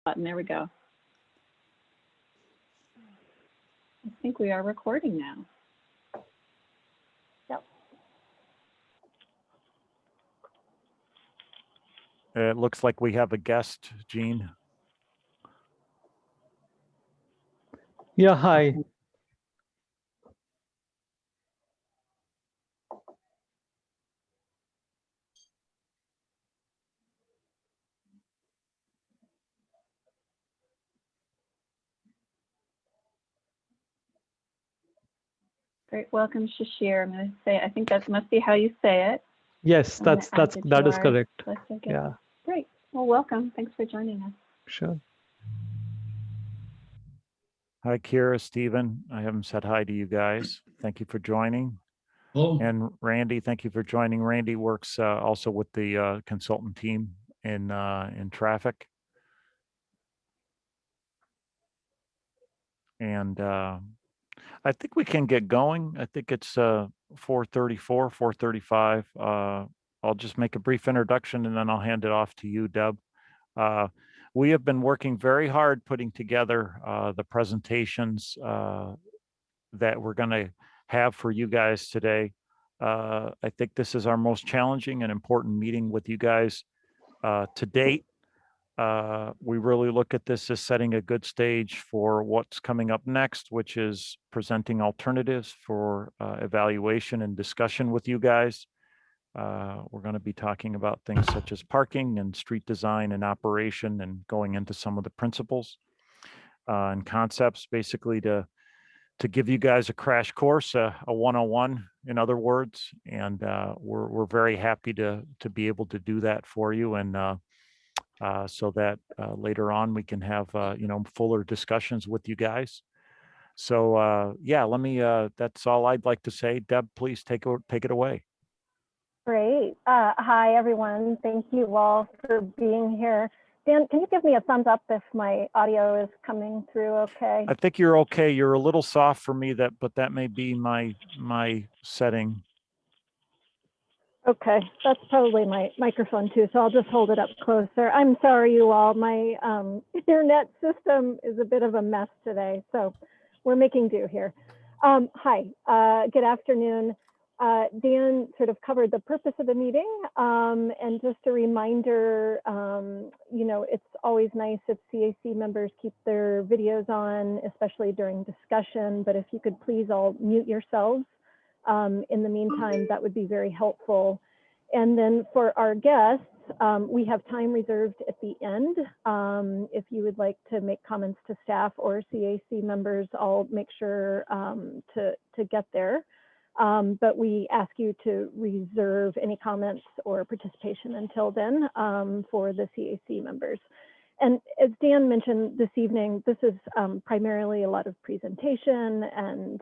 button. There we go. I think we are recording now. Yep. It looks like we have a guest, Jean. Yeah, hi. Great, welcome, Shashir. I'm going to say, I think that must be how you say it. Yes, that is correct. Yeah. Great. Well, welcome. Thanks for joining us. Sure. Hi, Kira, Stephen. I haven't said hi to you guys. Thank you for joining. Hello. And Randy, thank you for joining. Randy works also with the consultant team in traffic. And I think we can get going. I think it's 4:34, 4:35. I'll just make a brief introduction and then I'll hand it off to you, Deb. We have been working very hard putting together the presentations that we're going to have for you guys today. I think this is our most challenging and important meeting with you guys to date. We really look at this as setting a good stage for what's coming up next, which is presenting alternatives for evaluation and discussion with you guys. We're going to be talking about things such as parking and street design and operation and going into some of the principles and concepts, basically to give you guys a crash course, a 101 in other words. And we're very happy to be able to do that for you. And so that later on we can have fuller discussions with you guys. So yeah, let me. That's all I'd like to say. Deb, please take it away. Great. Hi, everyone. Thank you all for being here. Dan, can you give me a thumbs up if my audio is coming through okay? I think you're okay. You're a little soft for me, but that may be my setting. Okay, that's probably my microphone too, so I'll just hold it up closer. I'm sorry, you all. My internet system is a bit of a mess today, so we're making do here. Hi, good afternoon. Dan sort of covered the purpose of the meeting, and just a reminder, it's always nice if CAC members keep their videos on, especially during discussion, but if you could please all mute yourselves. In the meantime, that would be very helpful. And then for our guests, we have time reserved at the end. If you would like to make comments to staff or CAC members, I'll make sure to get there. But we ask you to reserve any comments or participation until then for the CAC members. And as Dan mentioned this evening, this is primarily a lot of presentation, and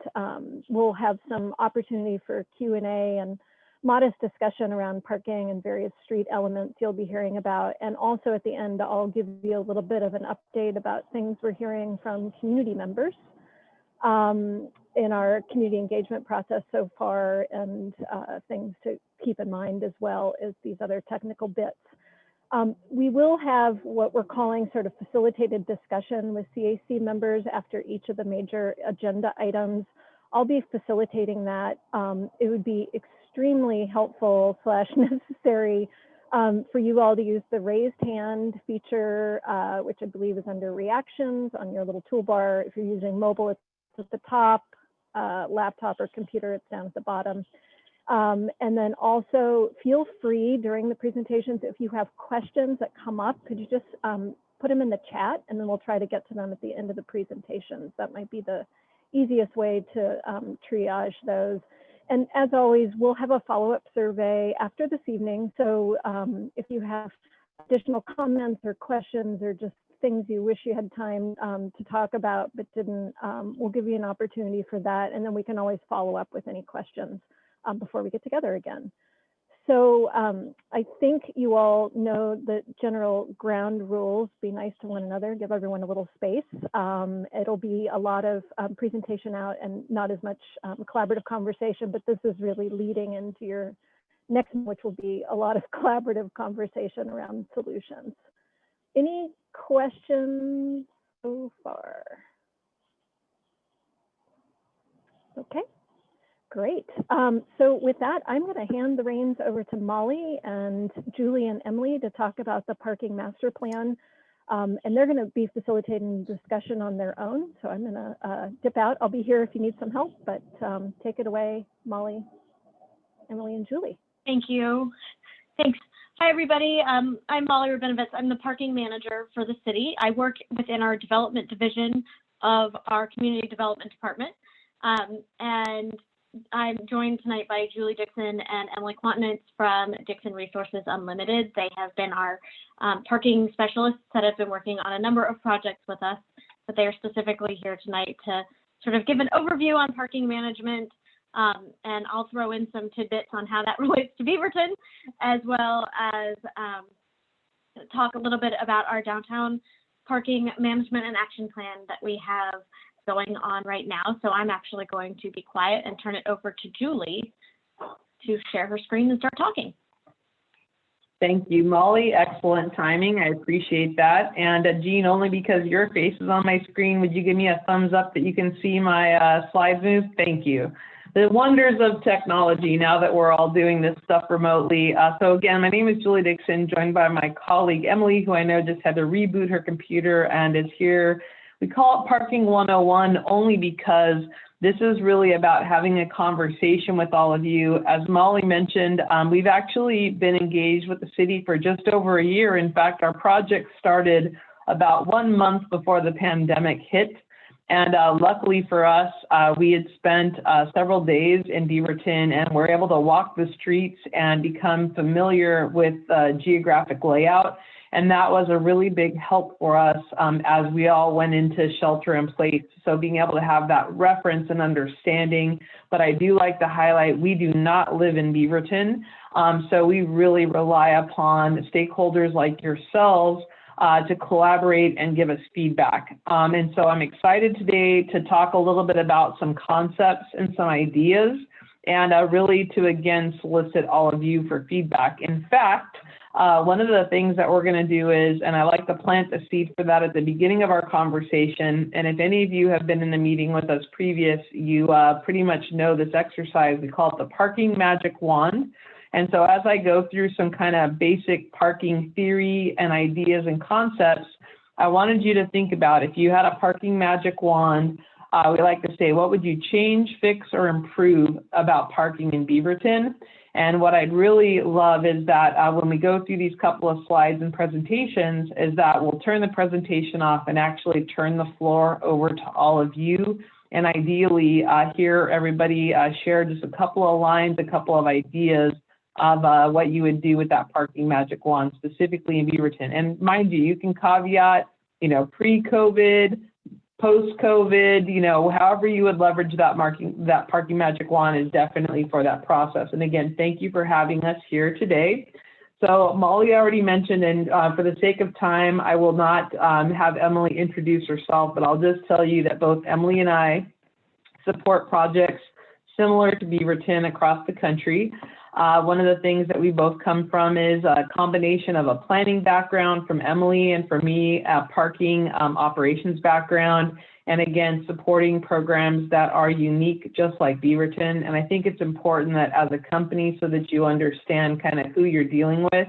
we'll have some opportunity for Q&A and modest discussion around parking and various street elements you'll be hearing about. And also at the end, I'll give you a little bit of an update about things we're hearing from community members in our community engagement process so far, and things to keep in mind as well as these other technical bits. We will have what we're calling sort of facilitated discussion with CAC members after each of the major agenda items. I'll be facilitating that. It would be extremely helpful / necessary for you all to use the raised hand feature, which I believe is under reactions on your little toolbar. If you're using mobile, it's at the top, laptop or computer, it's down at the bottom. And then also feel free during the presentations, if you have questions that come up, could you just put them in the chat, and then we'll try to get to them at the end of the presentations. That might be the easiest way to triage those. And as always, we'll have a follow-up survey after this evening. So if you have additional comments or questions or just things you wish you had time to talk about but didn't, we'll give you an opportunity for that. And then we can always follow up with any questions before we get together again. So I think you all know the general ground rules. Be nice to one another, give everyone a little space. It'll be a lot of presentation out and not as much collaborative conversation, but this is really leading into your next, which will be a lot of collaborative conversation around solutions. Any questions so far? Okay, great. So with that, I'm going to hand the reins over to Molly and Julie and Emily to talk about the parking master plan. And they're going to be facilitating discussion on their own. So I'm going to dip out. I'll be here if you need some help, but take it away, Molly, Emily, and Julie. Thank you. Thanks. Hi, everybody. I'm Molly Rabinovitz. I'm the parking manager for the city. I work within our development division of our community development department. And I'm joined tonight by Julie Dixon and Emily Kwatinetz from Dixon Resources Unlimited. They have been our parking specialists that have been working on a number of projects with us, but they are specifically here tonight to sort of give an overview on parking management. And I'll throw in some tidbits on how that relates to Beaverton, as well as talk a little bit about our downtown parking management and action plan that we have going on right now. So I'm actually going to be quiet and turn it over to Julie to share her screen and start talking. Thank you, Molly. Excellent timing. I appreciate that. And Jean, only because your face is on my screen, would you give me a thumbs up that you can see my slides move? Thank you. The wonders of technology now that we're all doing this stuff remotely. So again, my name is Julie Dixon, joined by my colleague Emily, who I know just had to reboot her computer and is here. We call it Parking 101 only because this is really about having a conversation with all of you. As Molly mentioned, we've actually been engaged with the city for just over a year. In fact, our project started about 1 month before the pandemic hit. And luckily for us, we had spent several days in Beaverton and were able to walk the streets and become familiar with geographic layout. And that was a really big help for us as we all went into shelter in place. So being able to have that reference and understanding, but I do like to highlight, we do not live in Beaverton. So we really rely upon stakeholders like yourselves to collaborate and give us feedback. And so I'm excited today to talk a little bit about some concepts and some ideas and really to again solicit all of you for feedback. In fact, one of the things that we're going to do is, and I like to plant the seed for that at the beginning of our conversation, and if any of you have been in a meeting with us previous, you pretty much know this exercise. We call it the parking magic wand. And so as I go through some kind of basic parking theory and ideas and concepts, I wanted you to think about if you had a parking magic wand, we like to say, what would you change, fix, or improve about parking in Beaverton? And what I'd really love is that when we go through these couple of slides and presentations is that we'll turn the presentation off and actually turn the floor over to all of you. And ideally hear everybody share just a couple of lines, a couple of ideas of what you would do with that parking magic wand, specifically in Beaverton. And mind you, you can caveat, pre-COVID, post-COVID, however you would leverage that parking magic wand is definitely for that process. And again, thank you for having us here today. So Molly already mentioned, and for the sake of time, I will not have Emily introduce herself, but I'll just tell you that both Emily and I support projects similar to Beaverton across the country. One of the things that we both come from is a combination of a planning background from Emily and for me, a parking operations background, and again, supporting programs that are unique, just like Beaverton. And I think it's important that as a company, so that you understand kind of who you're dealing with,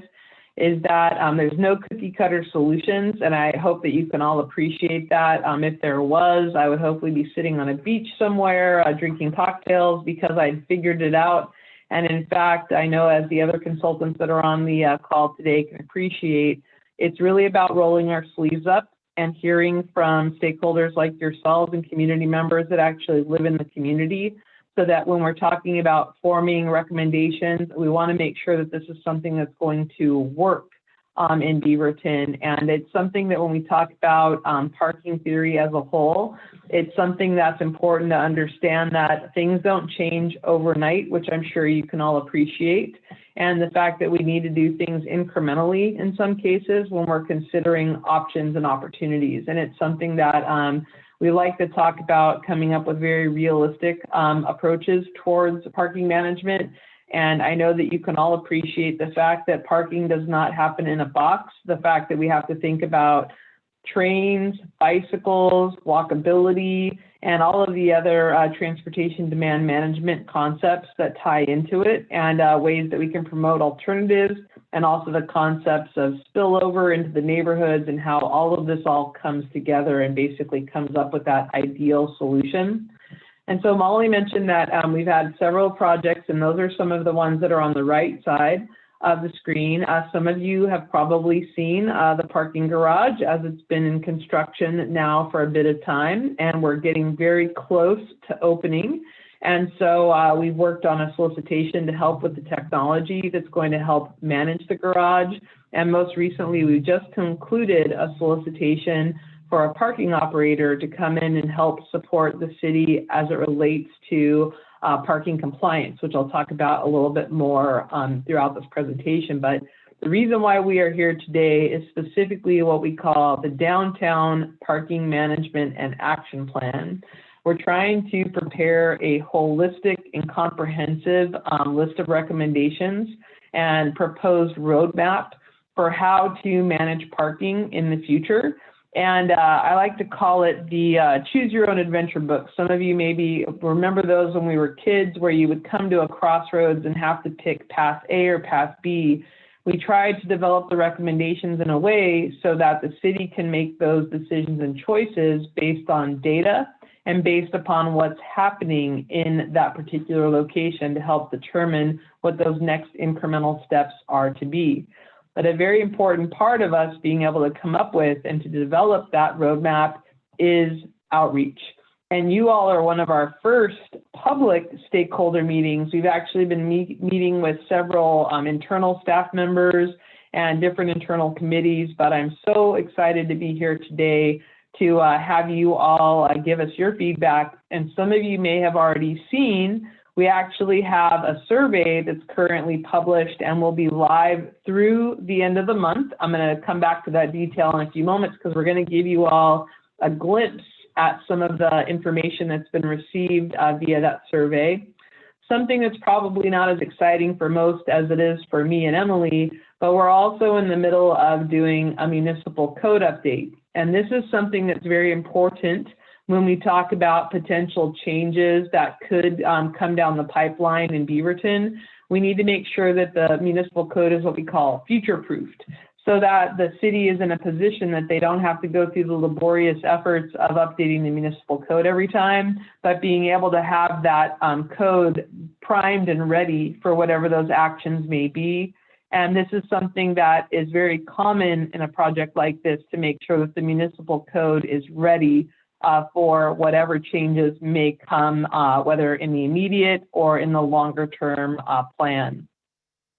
is that there's no cookie cutter solutions. And I hope that you can all appreciate that. If there was, I would hopefully be sitting on a beach somewhere, drinking cocktails because I'd figured it out. And in fact, I know as the other consultants that are on the call today can appreciate, it's really about rolling our sleeves up and hearing from stakeholders like yourselves and community members that actually live in the community, so that when we're talking about forming recommendations, we want to make sure that this is something that's going to work in Beaverton. And it's something that when we talk about parking theory as a whole, it's something that's important to understand that things don't change overnight, which I'm sure you can all appreciate. And the fact that we need to do things incrementally in some cases when we're considering options and opportunities. And it's something that we like to talk about coming up with very realistic approaches towards parking management. And I know that you can all appreciate the fact that parking does not happen in a box, the fact that we have to think about trains, bicycles, walkability, and all of the other transportation demand management concepts that tie into it, and ways that we can promote alternatives, and also the concepts of spillover into the neighborhoods and how all of this all comes together and basically comes up with that ideal solution. And so Molly mentioned that we've had several projects, and those are some of the ones that are on the right side of the screen. Some of you have probably seen the parking garage, as it's been in construction now for a bit of time, and we're getting very close to opening. And so we've worked on a solicitation to help with the technology that's going to help manage the garage. And most recently, we just concluded a solicitation for a parking operator to come in and help support the city as it relates to parking compliance, which I'll talk about a little bit more throughout this presentation. But the reason why we are here today is specifically what we call the Downtown Parking Management and Action Plan. We're trying to prepare a holistic and comprehensive list of recommendations and proposed roadmap for how to manage parking in the future. And I like to call it the Choose Your Own Adventure book. Some of you maybe remember those when we were kids, where you would come to a crossroads and have to pick path A or path B. We tried to develop the recommendations in a way so that the city can make those decisions and choices based on data and based upon what's happening in that particular location to help determine what those next incremental steps are to be. But a very important part of us being able to come up with and to develop that roadmap is outreach. And you all are one of our first public stakeholder meetings. We've actually been meeting with several internal staff members and different internal committees, but I'm so excited to be here today to have you all give us your feedback. And some of you may have already seen, we actually have a survey that's currently published and will be live through the end of the month. I'm going to come back to that detail in a few moments because we're going to give you all a glimpse at some of the information that's been received via that survey. Something that's probably not as exciting for most as it is for me and Emily, but we're also in the middle of doing a municipal code update. And this is something that's very important when we talk about potential changes that could come down the pipeline in Beaverton. We need to make sure that the municipal code is what we call future-proofed, so that the city is in a position that they don't have to go through the laborious efforts of updating the municipal code every time, but being able to have that code primed and ready for whatever those actions may be. And this is something that is very common in a project like this, to make sure that the municipal code is ready for whatever changes may come, whether in the immediate or in the longer term plan.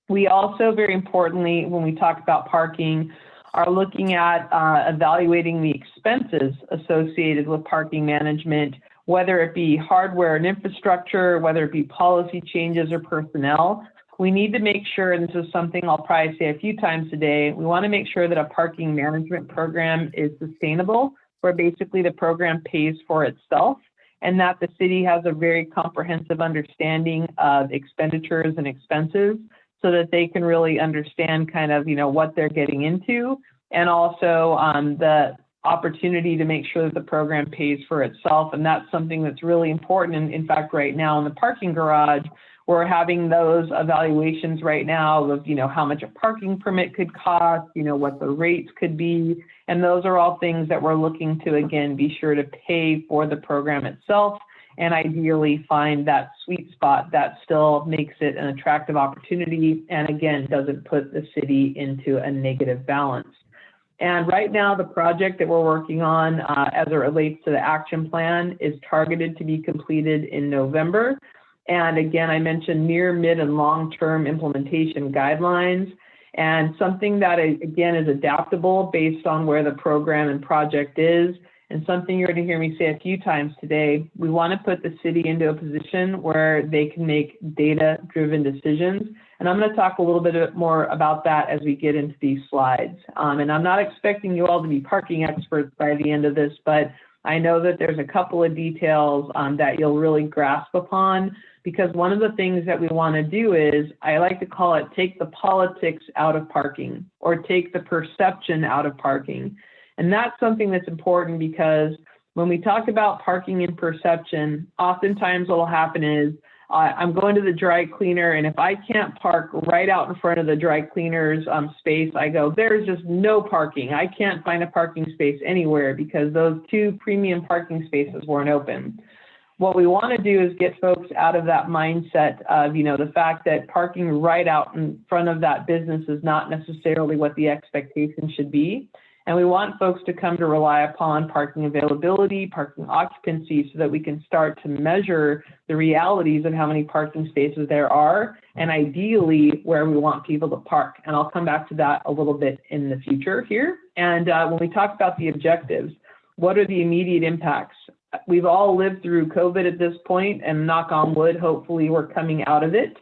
We also, very importantly, when we talk about parking, are looking at evaluating the expenses associated with parking management, whether it be hardware and infrastructure, whether it be policy changes or personnel. We need to make sure, and this is something I'll probably say a few times today, we want to make sure that a parking management program is sustainable, where basically the program pays for itself, and that the city has a very comprehensive understanding of expenditures and expenses, so that they can really understand kind of, what they're getting into, and also the opportunity to make sure that the program pays for itself. And that's something that's really important. And in fact, right now in the parking garage, we're having those evaluations right now of, how much a parking permit could cost, what the rates could be. And those are all things that we're looking to, again, be sure to pay for the program itself, and ideally find that sweet spot that still makes it an attractive opportunity, and again, doesn't put the city into a negative balance. And right now, the project that we're working on as it relates to the action plan is targeted to be completed in November. And again, I mentioned near, mid, and long-term implementation guidelines, and something that, again, is adaptable based on where the program and project is. And something you're going to hear me say a few times today, we want to put the city into a position where they can make data-driven decisions. And I'm going to talk a little bit more about that as we get into these slides. And I'm not expecting you all to be parking experts by the end of this, but I know that there's a couple of details that you'll really grasp upon, because one of the things that we want to do is, I like to call it, take the politics out of parking, or take the perception out of parking. And that's something that's important, because when we talk about parking and perception, oftentimes what will happen is, I'm going to the dry cleaner, and if I can't park right out in front of the dry cleaner's space, I go, there's just no parking. I can't find a parking space anywhere because those 2 premium parking spaces weren't open. What we want to do is get folks out of that mindset of, the fact that parking right out in front of that business is not necessarily what the expectation should be. And we want folks to come to rely upon parking availability, parking occupancy, so that we can start to measure the realities of how many parking spaces there are, and ideally where we want people to park. And I'll come back to that a little bit in the future here. And when we talk about the objectives, what are the immediate impacts? We've all lived through COVID at this point, and knock on wood, hopefully we're coming out of it.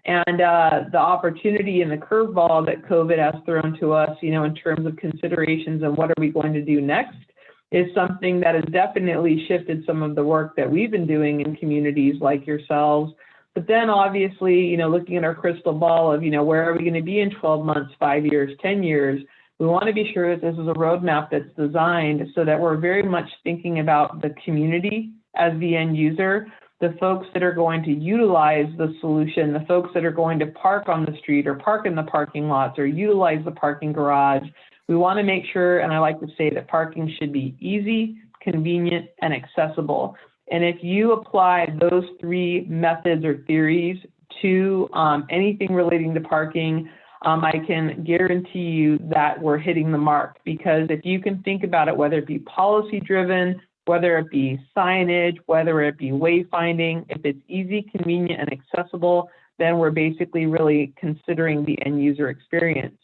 And the opportunity and the curveball that COVID has thrown to us, in terms of considerations and what are we going to do next, is something that has definitely shifted some of the work that we've been doing in communities like yourselves. But then obviously, looking at our crystal ball of, where are we going to be in 12 months, 5 years, 10 years, we want to be sure that this is a roadmap that's designed so that we're very much thinking about the community as the end user, the folks that are going to utilize the solution, the folks that are going to park on the street or park in the parking lots or utilize the parking garage. We want to make sure, and I like to say, that parking should be easy, convenient, and accessible. And if you apply those 3 methods or theories to anything relating to parking, I can guarantee you that we're hitting the mark. Because if you can think about it, whether it be policy driven, whether it be signage, whether it be wayfinding, if it's easy, convenient, and accessible, then we're basically really considering the end user experience.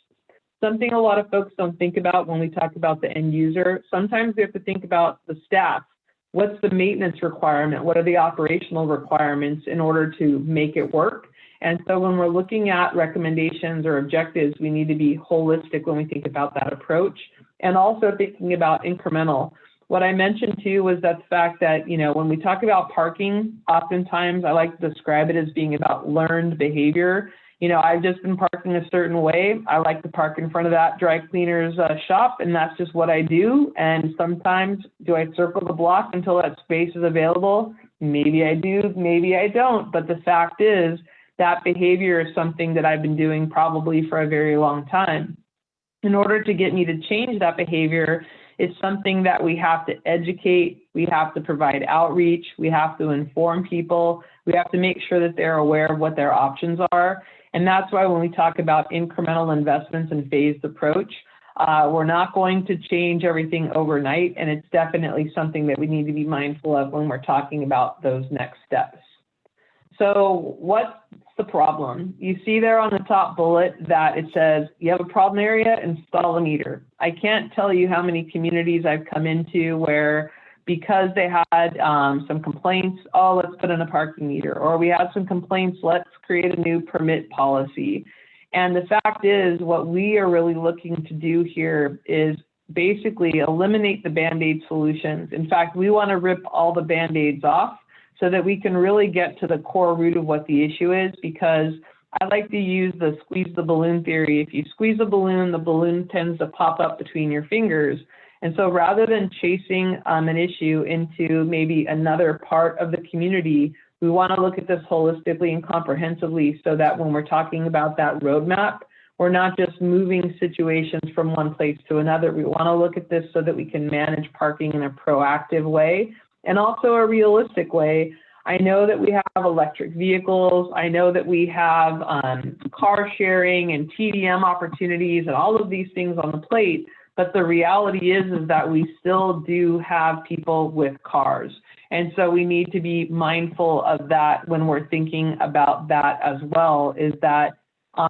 Something a lot of folks don't think about when we talk about the end user, sometimes we have to think about the staff. What's the maintenance requirement? What are the operational requirements in order to make it work? And so when we're looking at recommendations or objectives, we need to be holistic when we think about that approach, and also thinking about incremental. What I mentioned too was that the fact that, when we talk about parking, oftentimes I like to describe it as being about learned behavior. I've just been parking a certain way. I like to park in front of that dry cleaner's shop, and that's just what I do. And sometimes, do I circle the block until that space is available? Maybe I do, maybe I don't. But the fact is that behavior is something that I've been doing probably for a very long time. In order to get me to change that behavior, it's something that we have to educate, we have to provide outreach, we have to inform people, we have to make sure that they're aware of what their options are. And that's why when we talk about incremental investments and phased approach, we're not going to change everything overnight, and it's definitely something that we need to be mindful of when we're talking about those next steps. So what's the problem? You see there on the top bullet that it says, you have a problem area, install a meter. I can't tell you how many communities I've come into where, because they had some complaints, oh, let's put in a parking meter, or we had some complaints, let's create a new permit policy. And the fact is, what we are really looking to do here is basically eliminate the Band-Aid solutions. In fact, we want to rip all the Band-Aids off so that we can really get to the core root of what the issue is, because I like to use the squeeze the balloon theory. If you squeeze a balloon, the balloon tends to pop up between your fingers. And so rather than chasing an issue into maybe another part of the community, we want to look at this holistically and comprehensively so that when we're talking about that roadmap, we're not just moving situations from one place to another. We want to look at this so that we can manage parking in a proactive way and also a realistic way. I know that we have electric vehicles. I know that we have car sharing and TDM opportunities and all of these things on the plate. But the reality is that we still do have people with cars. And so we need to be mindful of that when we're thinking about that as well, is that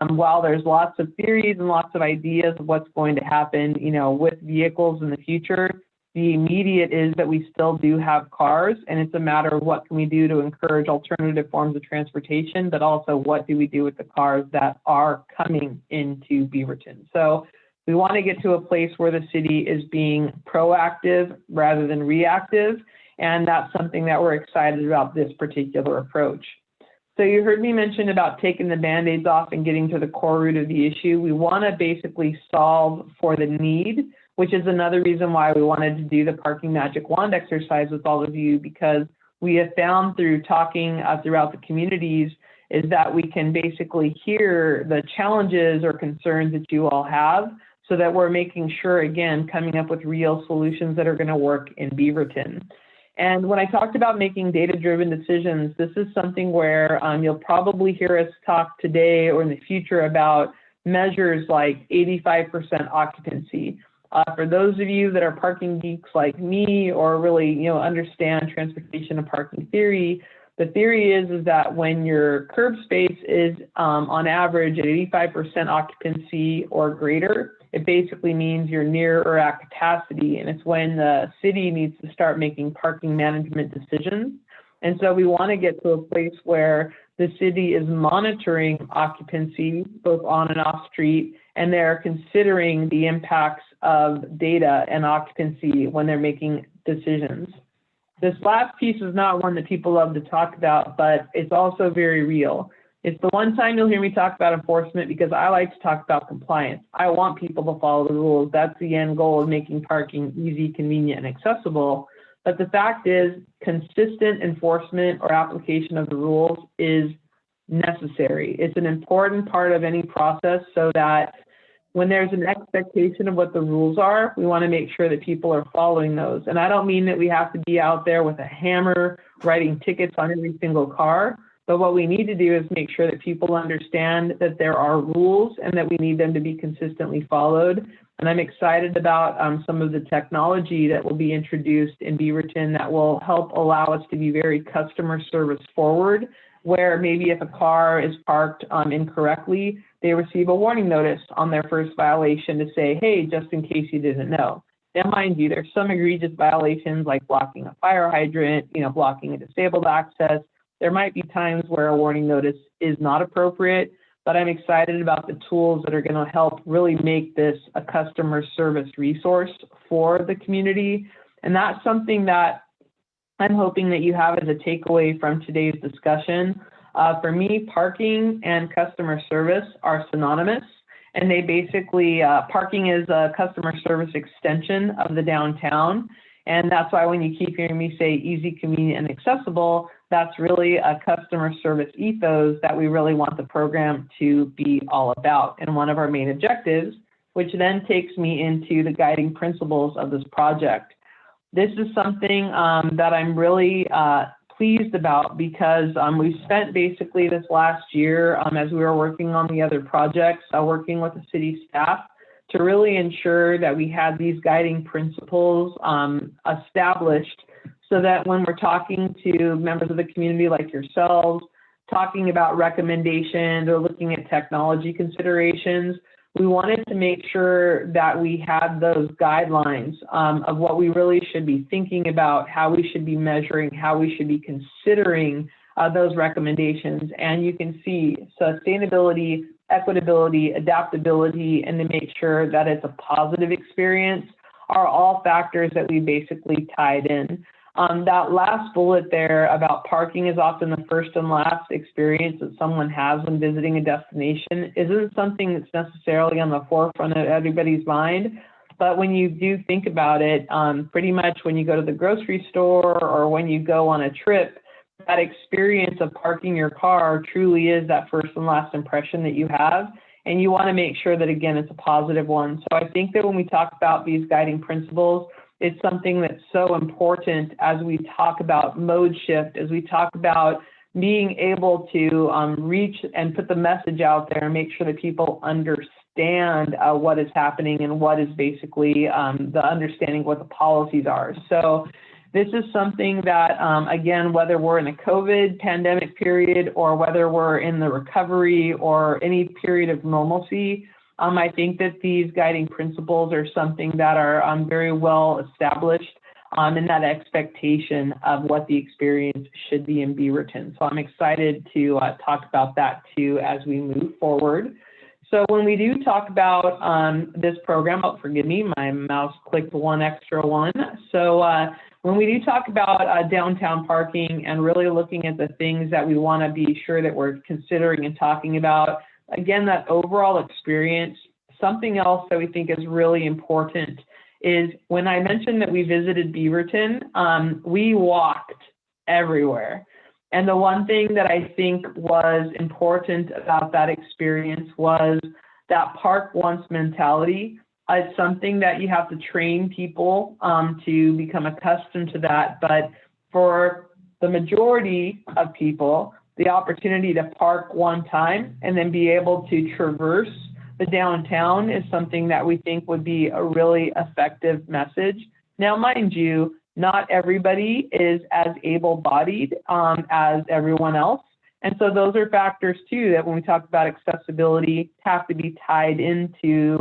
while there's lots of theories and lots of ideas of what's going to happen, with vehicles in the future, the immediate is that we still do have cars, and it's a matter of what can we do to encourage alternative forms of transportation, but also what do we do with the cars that are coming into Beaverton. So We want to get to a place where the city is being proactive rather than reactive, and that's something that we're excited about this particular approach. So you heard me mention about taking the Band-Aids off and getting to the core root of the issue. We want to basically solve for the need, which is another reason why we wanted to do the parking magic wand exercise with all of you, because we have found through talking throughout the communities is that we can basically hear the challenges or concerns that you all have, so that we're making sure, again, coming up with real solutions that are going to work in Beaverton. And when I talked about making data-driven decisions, this is something where you'll probably hear us talk today or in the future about measures like 85% occupancy. For those of you that are parking geeks like me, or really understand transportation and parking theory, the theory is that when your curb space is on average at 85% occupancy or greater, it basically means you're near or at capacity, and it's when the city needs to start making parking management decisions. And so we want to get to a place where the city is monitoring occupancy both on and off street, and they're considering the impacts of data and occupancy when they're making decisions. This last piece is not one that people love to talk about, but it's also very real. It's the one time you'll hear me talk about enforcement, because I like to talk about compliance. I want people to follow the rules. That's the end goal of making parking easy, convenient, and accessible. But the fact is, consistent enforcement or application of the rules is necessary. It's an important part of any process, so that when there's an expectation of what the rules are, we want to make sure that people are following those. And I don't mean that we have to be out there with a hammer writing tickets on every single car, but what we need to do is make sure that people understand that there are rules and that we need them to be consistently followed. And I'm excited about some of the technology that will be introduced in Beaverton that will help allow us to be very customer service forward, where maybe if a car is parked incorrectly, they receive a warning notice on their first violation to say, hey, just in case you didn't know. Now, mind you, there's some egregious violations like blocking a fire hydrant, blocking a disabled access. There might be times where a warning notice is not appropriate, but I'm excited about the tools that are going to help really make this a customer service resource for the community. And that's something that I'm hoping that you have as a takeaway from today's discussion. For me, parking and customer service are synonymous, and they basically, parking is a customer service extension of the downtown. And that's why when you keep hearing me say easy, convenient, and accessible, that's really a customer service ethos that we really want the program to be all about. And one of our main objectives, which then takes me into the guiding principles of this project. This is something that I'm really pleased about, because we've spent basically this last year as we were working on the other projects, working with the city staff to really ensure that we had these guiding principles established, so that when we're talking to members of the community like yourselves, talking about recommendations or looking at technology considerations, we wanted to make sure that we had those guidelines of what we really should be thinking about, how we should be measuring, how we should be considering those recommendations. And you can see sustainability, equitability, adaptability, and to make sure that it's a positive experience are all factors that we basically tied in. That last bullet there about parking is often the first and last experience that someone has when visiting a destination isn't something that's necessarily on the forefront of everybody's mind. But when you do think about it, pretty much when you go to the grocery store or when you go on a trip, that experience of parking your car truly is that first and last impression that you have. And you want to make sure that, again, it's a positive one. So I think that when we talk about these guiding principles, it's something that's so important as we talk about mode shift, as we talk about being able to reach and put the message out there and make sure that people understand what is happening and what is basically the understanding what the policies are. So this is something that, again, whether we're in a COVID pandemic period or whether we're in the recovery or any period of normalcy, I think that these guiding principles are something that are very well established in that expectation of what the experience should be in Beaverton. So I'm excited to talk about that too as we move forward. So when we do talk about this program, oh, forgive me, my mouse clicked one extra one. So when we do talk about downtown parking and really looking at the things that we want to be sure that we're considering and talking about, again, that overall experience, something else that we think is really important is when I mentioned that we visited Beaverton, we walked everywhere. And the one thing that I think was important about that experience was that park once mentality. It's something that you have to train people to become accustomed to that. But for the majority of people, the opportunity to park one time and then be able to traverse the downtown is something that we think would be a really effective message. Now, mind you, not everybody is as able-bodied as everyone else. And so those are factors too that when we talk about accessibility have to be tied into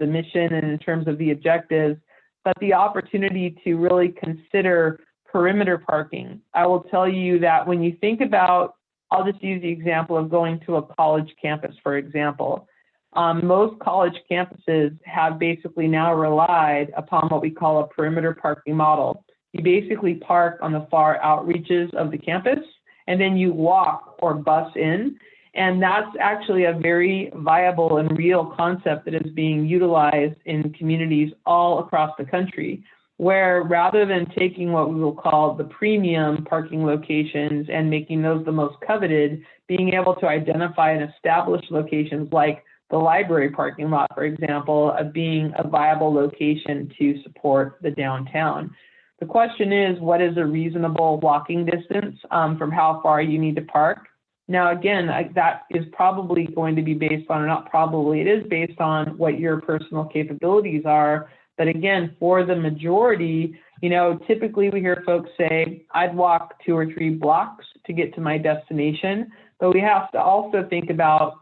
the mission and in terms of the objectives, but the opportunity to really consider perimeter parking. I will tell you that when you think about, I'll just use the example of going to a college campus, for example. Most college campuses have basically now relied upon what we call a perimeter parking model. You basically park on the far outreaches of the campus, and then you walk or bus in. And that's actually a very viable and real concept that is being utilized in communities all across the country, where rather than taking what we will call the premium parking locations and making those the most coveted, being able to identify and establish locations like the library parking lot, for example, of being a viable location to support the downtown. The question is, what is a reasonable walking distance from how far you need to park? Now, again, that is probably going to be based on, or not probably, it is based on what your personal capabilities are. But again, for the majority, you know, typically we hear folks say, I'd walk 2 or 3 blocks to get to my destination. But we have to also think about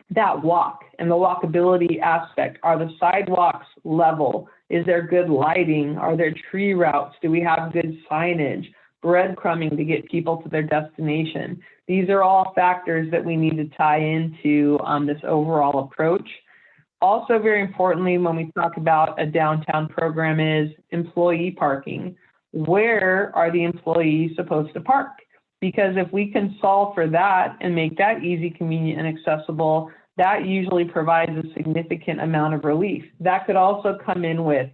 that walk and the walkability aspect. Are the sidewalks level? Is there good lighting? Are there tree routes? Do we have good signage? Breadcrumbing to get people to their destination? These are all factors that we need to tie into this overall approach. Also, very importantly, when we talk about a downtown program is employee parking. Where are the employees supposed to park? Because if we can solve for that and make that easy, convenient, and accessible, that usually provides a significant amount of relief. That could also come in with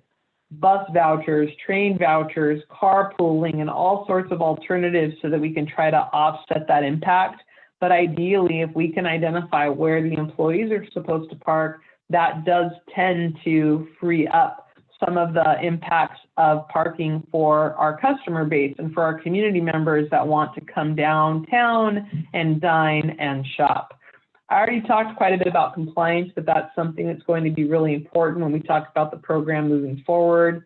bus vouchers, train vouchers, carpooling, and all sorts of alternatives so that we can try to offset that impact. But ideally, if we can identify where the employees are supposed to park, that does tend to free up some of the impacts of parking for our customer base and for our community members that want to come downtown and dine and shop. I already talked quite a bit about compliance, but that's something that's going to be really important when we talk about the program moving forward.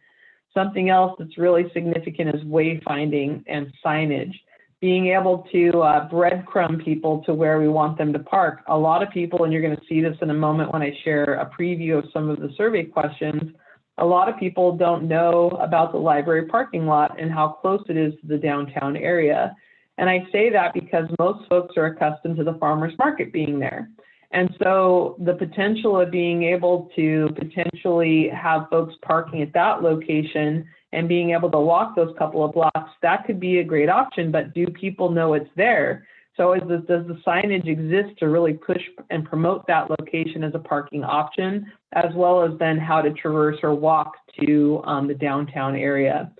Something else that's really significant is wayfinding and signage. Being able to breadcrumb people to where we want them to park. A lot of people, and you're going to see this in a moment when I share a preview of some of the survey questions, a lot of people don't know about the library parking lot and how close it is to the downtown area. And I say that because most folks are accustomed to the farmers market being there. And so the potential of being able to potentially have folks parking at that location and being able to walk those couple of blocks, that could be a great option, but do people know it's there? So does the signage exist to really push and promote that location as a parking option, as well as then how to traverse or walk to the downtown area?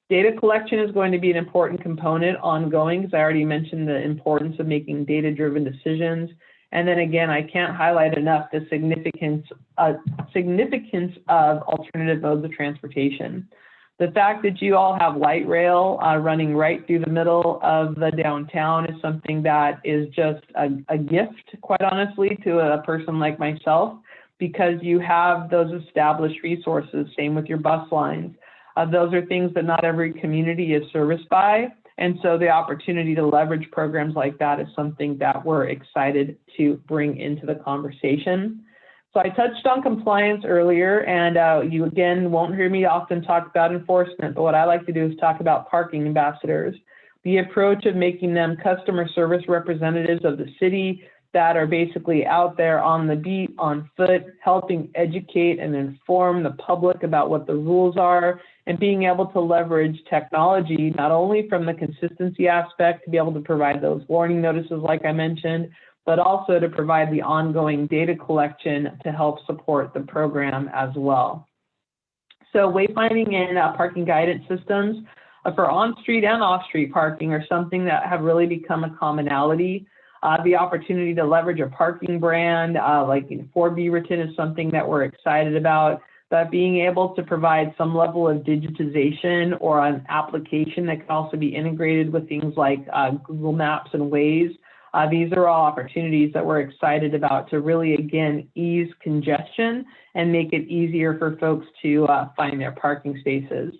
Data collection is going to be an important component ongoing, because I already mentioned the importance of making data-driven decisions. And then again, I can't highlight enough the significance of alternative modes of transportation. The fact that you all have light rail running right through the middle of the downtown is something that is just a gift, quite honestly, to a person like myself, because you have those established resources, same with your bus lines. Those are things that not every community is serviced by. And so the opportunity to leverage programs like that is something that we're excited to bring into the conversation. So I touched on compliance earlier, and you again won't hear me often talk about enforcement, but what I like to do is talk about parking ambassadors. The approach of making them customer service representatives of the city that are basically out there on the beat, on foot, helping educate and inform the public about what the rules are, and being able to leverage technology, not only from the consistency aspect to be able to provide those warning notices like I mentioned, but also to provide the ongoing data collection to help support the program as well. So wayfinding and parking guidance systems for on-street and off-street parking are something that have really become a commonality. The opportunity to leverage a parking brand like for Beaverton is something that we're excited about. But being able to provide some level of digitization or an application that can also be integrated with things like Google Maps and Waze, these are all opportunities that we're excited about to really, again, ease congestion and make it easier for folks to find their parking spaces.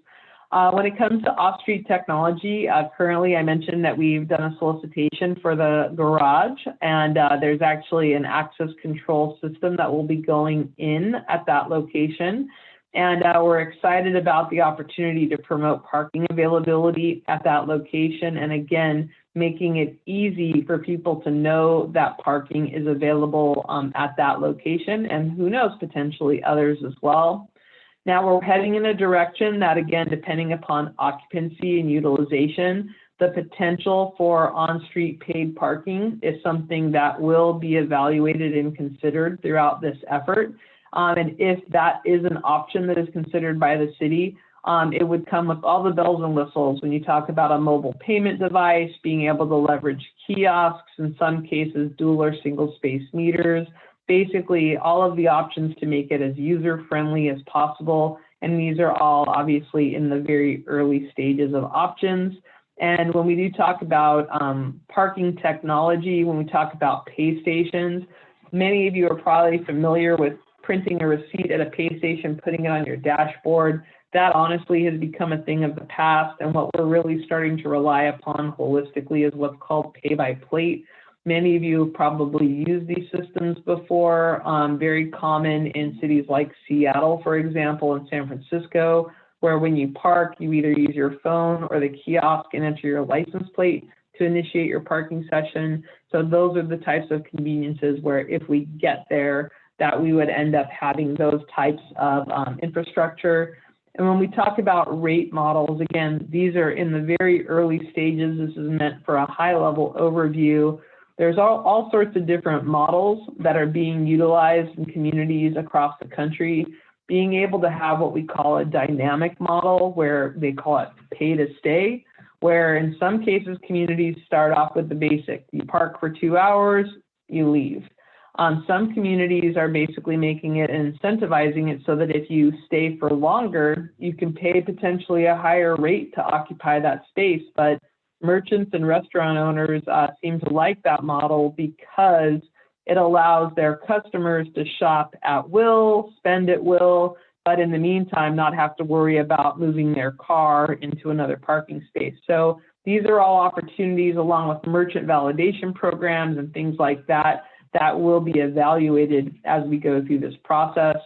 When it comes to off-street technology, currently I mentioned that we've done a solicitation for the garage, and there's actually an access control system that will be going in at that location. And we're excited about the opportunity to promote parking availability at that location, and again, making it easy for people to know that parking is available at that location, and who knows, potentially others as well. Now we're heading in a direction that, again, depending upon occupancy and utilization, the potential for on-street paid parking is something that will be evaluated and considered throughout this effort. And if that is an option that is considered by the city, it would come with all the bells and whistles when you talk about a mobile payment device, being able to leverage kiosks, in some cases dual or single space meters, basically all of the options to make it as user-friendly as possible. And these are all obviously in the very early stages of options. And when we do talk about parking technology, when we talk about pay stations, many of you are probably familiar with printing a receipt at a pay station, putting it on your dashboard. That honestly has become a thing of the past. And what we're really starting to rely upon holistically is what's called pay by plate. Many of you have probably used these systems before, very common in cities like Seattle, for example, and San Francisco, where when you park, you either use your phone or the kiosk and enter your license plate to initiate your parking session. So those are the types of conveniences where if we get there, that we would end up having those types of infrastructure. And when we talk about rate models, again, these are in the very early stages. This is meant for a high-level overview. There's all sorts of different models that are being utilized in communities across the country. Being able to have what we call a dynamic model, where they call it pay to stay, where in some cases communities start off with the basic. You park for 2 hours, you leave. Some communities are basically making it and incentivizing it so that if you stay for longer, you can pay potentially a higher rate to occupy that space. But merchants and restaurant owners seem to like that model because it allows their customers to shop at will, spend at will, but in the meantime, not have to worry about moving their car into another parking space. So these are all opportunities, along with merchant validation programs and things like that, that will be evaluated as we go through this process.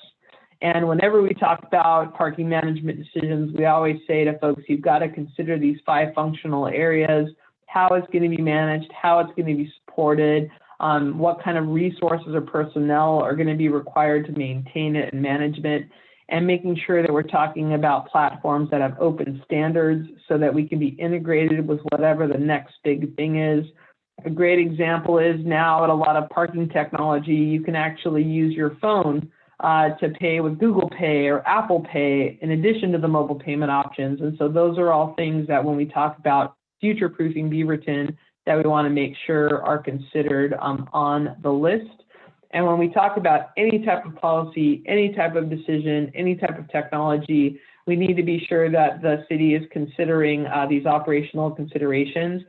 And whenever we talk about parking management decisions, we always say to folks, you've got to consider these 5 functional areas, how it's going to be managed, how it's going to be supported, what kind of resources or personnel are going to be required to maintain it and management, and making sure that we're talking about platforms that have open standards so that we can be integrated with whatever the next big thing is. A great example is now at a lot of parking technology, you can actually use your phone to pay with Google Pay or Apple Pay in addition to the mobile payment options. And so those are all things that when we talk about future-proofing Beaverton, that we want to make sure are considered on the list. And when we talk about any type of policy, any type of decision, any type of technology, we need to be sure that the city is considering these operational considerations,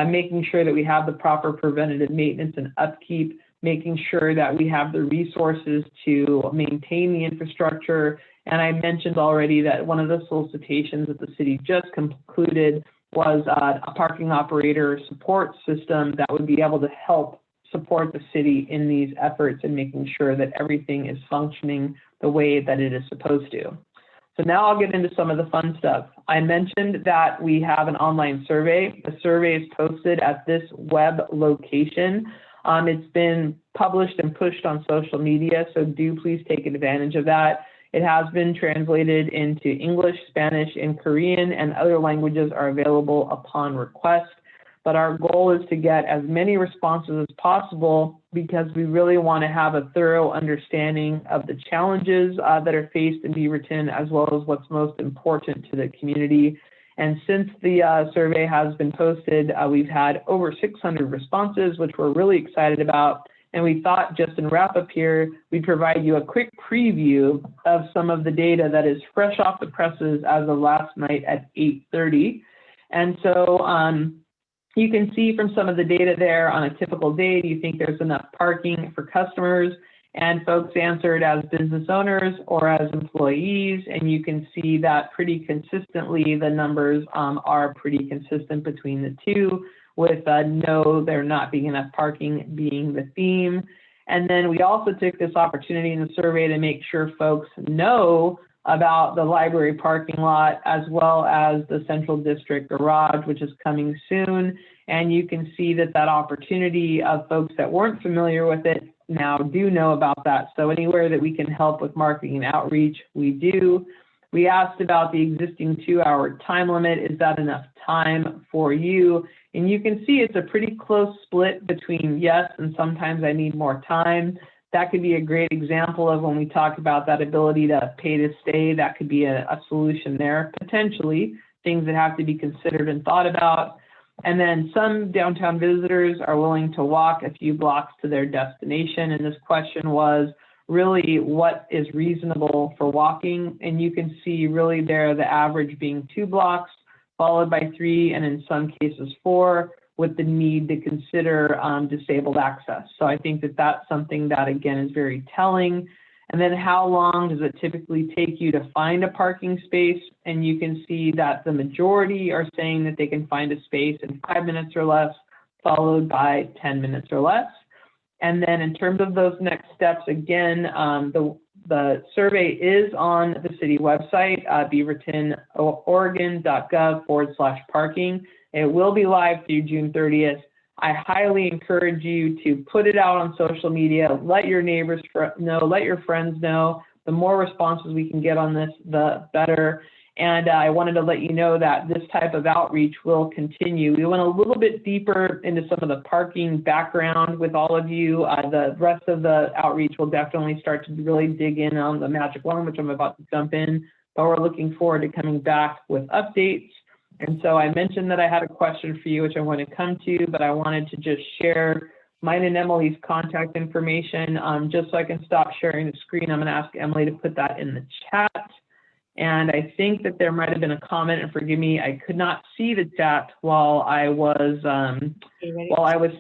making sure that we have the proper preventative maintenance and upkeep, making sure that we have the resources to maintain the infrastructure. And I mentioned already that one of the solicitations that the city just concluded was a parking operator support system that would be able to help support the city in these efforts and making sure that everything is functioning the way that it is supposed to. So now I'll get into some of the fun stuff. I mentioned that we have an online survey. The survey is posted at this web location. It's been published and pushed on social media, so do please take advantage of that. It has been translated into English, Spanish, and Korean, and other languages are available upon request. But our goal is to get as many responses as possible because we really want to have a thorough understanding of the challenges that are faced in Beaverton, as well as what's most important to the community. And since the survey has been posted, we've had over 600 responses, which we're really excited about. And we thought, just in wrap up here, we'd provide you a quick preview of some of the data that is fresh off the presses as of last night at 8:30. And so you can see from some of the data there, on a typical day, do you think there's enough parking for customers? And folks answered as business owners or as employees. And you can see that pretty consistently, the numbers are pretty consistent between the two, with no, there not being enough parking being the theme. And then we also took this opportunity in the survey to make sure folks know about the library parking lot, as well as the Central District Garage, which is coming soon. And you can see that that opportunity of folks that weren't familiar with it now do know about that. So anywhere that we can help with marketing and outreach, we do. We asked about the existing 2-hour time limit. Is that enough time for you? And you can see it's a pretty close split between yes and sometimes I need more time. That could be a great example of when we talk about that ability to pay to stay. That could be a solution there, potentially, things that have to be considered and thought about. And then some downtown visitors are willing to walk a few blocks to their destination. And this question was really what is reasonable for walking. And you can see really there the average being 2 blocks, followed by 3, and in some cases 4, with the need to consider disabled access. So I think that that's something that, again, is very telling. And then how long does it typically take you to find a parking space? And you can see that the majority are saying that they can find a space in 5 minutes or less, followed by 10 minutes or less. And then in terms of those next steps, again, the survey is on the city website, beavertonoregon.gov/parking. It will be live through June 30th. I highly encourage you to put it out on social media, let your neighbors know, let your friends know. The more responses we can get on this, the better. And I wanted to let you know that this type of outreach will continue. We went a little bit deeper into some of the parking background with all of you. The rest of the outreach will definitely start to really dig in on the magic wand, which I'm about to jump in, but we're looking forward to coming back with updates. And so I mentioned that I had a question for you, which I want to come to, but I wanted to just share mine and Emily's contact information. Just so I can stop sharing the screen, I'm going to ask Emily to put that in the chat. And I think that there might have been a comment, and forgive me, I could not see the chat while I was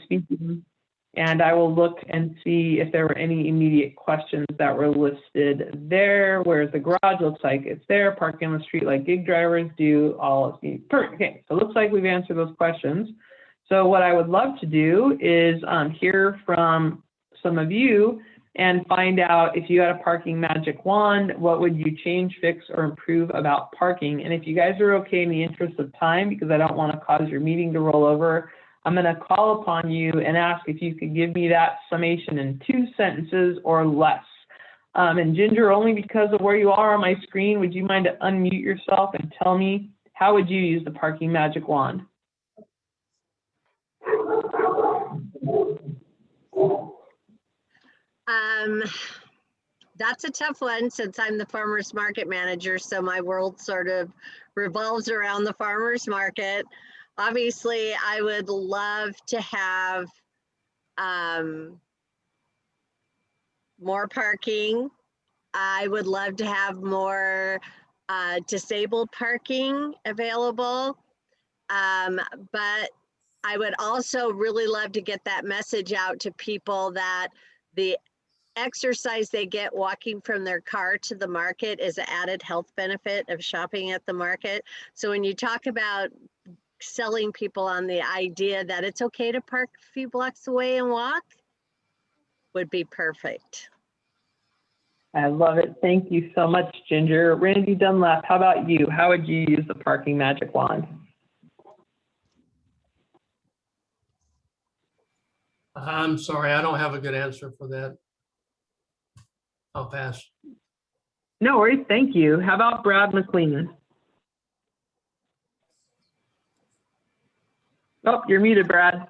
speaking. And I will look and see if there were any immediate questions that were listed there. Where's the garage? Looks like it's there. Parking on the street like gig drivers do. All is perfect. Okay, so it looks like we've answered those questions. So what I would love to do is hear from some of you and find out, if you had a parking magic wand, what would you change, fix, or improve about parking? And if you guys are okay, in the interest of time, because I don't want to cause your meeting to roll over, I'm going to call upon you and ask if you could give me that summation in 2 sentences or less. And Ginger, only because of where you are on my screen, would you mind to unmute yourself and tell me, how would you use the parking magic wand? That's a tough one, since I'm the farmer's market manager, so my world sort of revolves around the farmer's market. Obviously, I would love to have more parking. I would love to have more disabled parking available. But I would also really love to get that message out to people that the exercise they get walking from their car to the market is an added health benefit of shopping at the market. So when you talk about selling people on the idea that it's okay to park a few blocks away and walk, would be perfect. I love it. Thank you so much, Ginger. Randy Dunlap, how about you? How would you use the parking magic wand? I'm sorry, I don't have a good answer for that. I'll pass. No worries, thank you. How about Brad McLean? Oh, you're muted, Brad.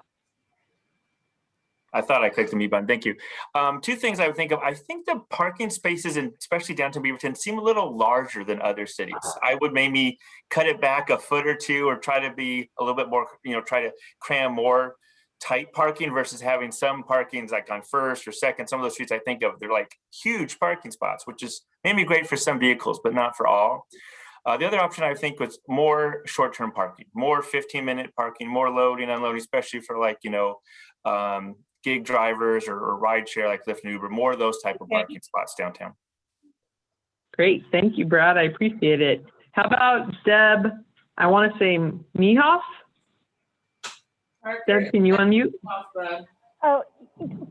I thought I clicked the mute button. Thank you. Two things I would think of. I think the parking spaces, in especially downtown Beaverton, seem a little larger than other cities. I would maybe cut it back a foot or two, or try to be a little bit more, try to cram more tight parking versus having some parkings like on First or Second. Some of those streets I think of, they're like huge parking spots, which is maybe great for some vehicles, but not for all. The other option I think was more short-term parking, more 15-minute parking, more loading, unloading, especially for like, gig drivers or ride share like Lyft and Uber, more of those type of parking spots downtown. Great, thank you, Brad. I appreciate it. How about Deb? I want to say Meihoff. Deb, can you unmute? Oh,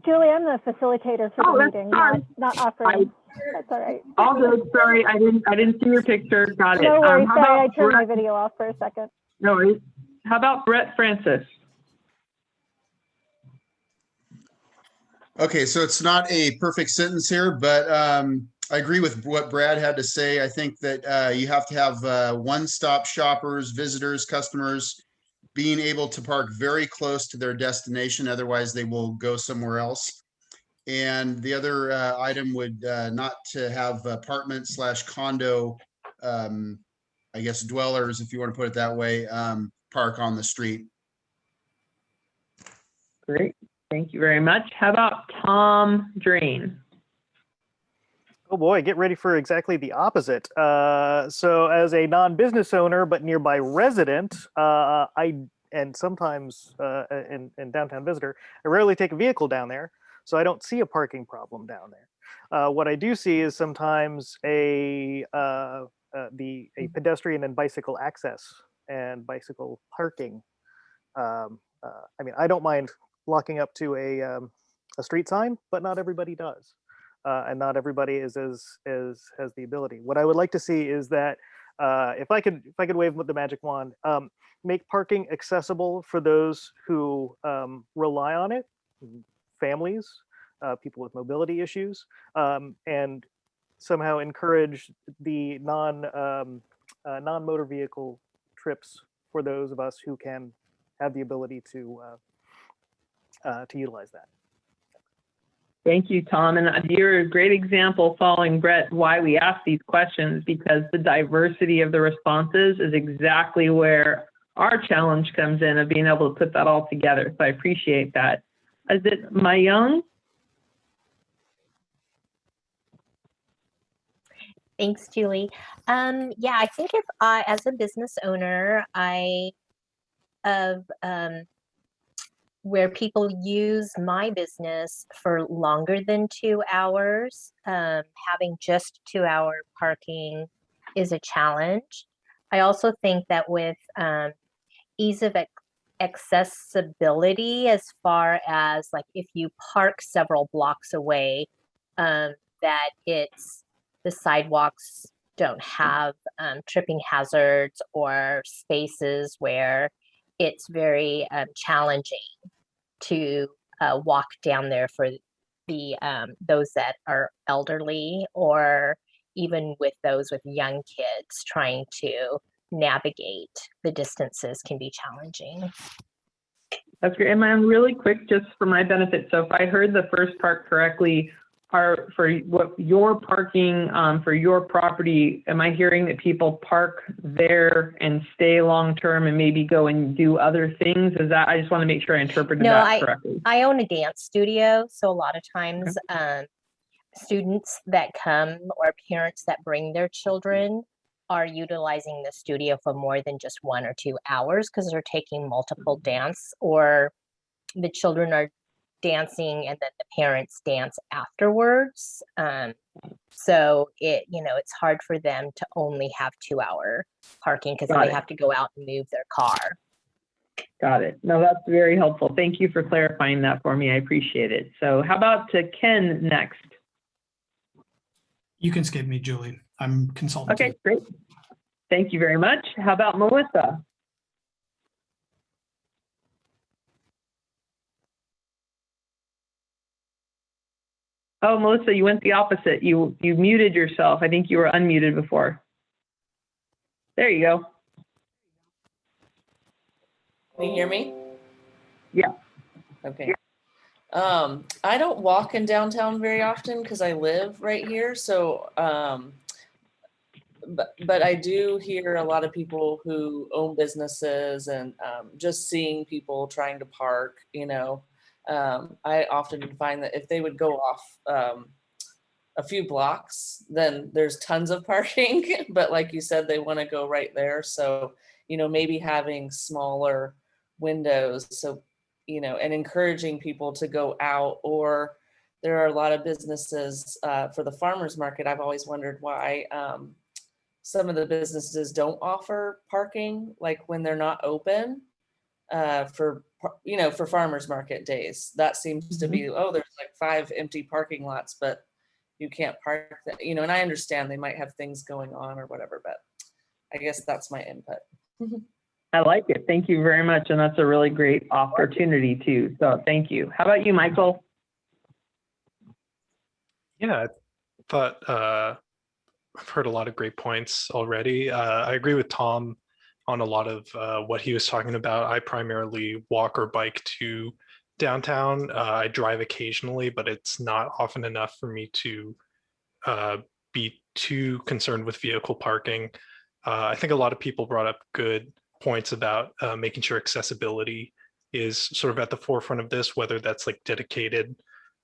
Julie, I'm the facilitator for the meeting, not offering. That's all right. All good. Sorry, I didn't see your picture. Got it. No worries. Sorry, I turned my video off for a second. No worries. How about Brett Francis? Okay, so it's not a perfect sentence here, but I agree with what Brad had to say. I think that you have to have one-stop shoppers, visitors, customers being able to park very close to their destination. Otherwise, they will go somewhere else. And the other item would not to have apartment/condo, I guess, dwellers, if you want to put it that way, park on the street. Great. Thank you very much. How about Tom Drain? Oh boy, get ready for exactly the opposite. So as a non-business owner, but nearby resident, and sometimes in downtown visitor, I rarely take a vehicle down there, so I don't see a parking problem down there. What I do see is sometimes a pedestrian and bicycle access and bicycle parking. I mean, I don't mind locking up to a street sign, but not everybody does. And not everybody has the ability. What I would like to see is that if I could wave the magic wand, make parking accessible for those who rely on it, families, people with mobility issues, and somehow encourage the non-motor vehicle trips for those of us who can have the ability to utilize that. Thank you, Tom. And you're a great example, following Brett, why we ask these questions, because the diversity of the responses is exactly where our challenge comes in, of being able to put that all together. So I appreciate that. Is it Mayung? Thanks, Julie. Yeah, I think if I, as a business owner, where people use my business for longer than 2 hours, having just 2-hour parking is a challenge. I also think that with ease of accessibility, as far as like if you park several blocks away, that the sidewalks don't have tripping hazards or spaces where it's very challenging to walk down there for the those that are elderly, or even with those with young kids trying to navigate the distances can be challenging. That's great. And I'm really quick, just for my benefit. So if I heard the first part correctly, for what your parking for your property, am I hearing that people park there and stay long term and maybe go and do other things? Is that, I just want to make sure I interpreted that correctly. I own a dance studio, so a lot of times students that come or parents that bring their children are utilizing the studio for more than just 1 or 2 hours, because they're taking multiple dance, or the children are dancing and then the parents dance afterwards. So it's hard for them to only have 2-hour parking, because they have to go out and move their car. Got it. No, that's very helpful. Thank you for clarifying that for me. I appreciate it. So how about Ken next? You can skip me, Julie. I'm consultant. Okay, great. Thank you very much. How about Melissa? Oh, Melissa, you went the opposite. You muted yourself. I think you were unmuted before. There you go. Can you hear me? Yeah. Okay. I don't walk in downtown very often because I live right here. So, but I do hear a lot of people who own businesses and just seeing people trying to park, you know, I often find that if they would go off a few blocks, then there's tons of parking, but like you said, they want to go right there. So, you know, maybe having smaller windows, so, you know, and encouraging people to go out. Or there are a lot of businesses for the farmers market. I've always wondered why some of the businesses don't offer parking, like when they're not open for, you know, for farmers market days. That seems to be, oh, there's like 5 empty parking lots, but you can't park that, you know, and I understand they might have things going on or whatever, but I guess that's my input. I like it. Thank you very much. And that's a really great opportunity too. So thank you. How about you, Michael? Yeah, I thought I've heard a lot of great points already. I agree with Tom on a lot of what he was talking about. I primarily walk or bike to downtown. I drive occasionally, but it's not often enough for me to be too concerned with vehicle parking. I think a lot of people brought up good points about making sure accessibility is sort of at the forefront of this, whether that's like dedicated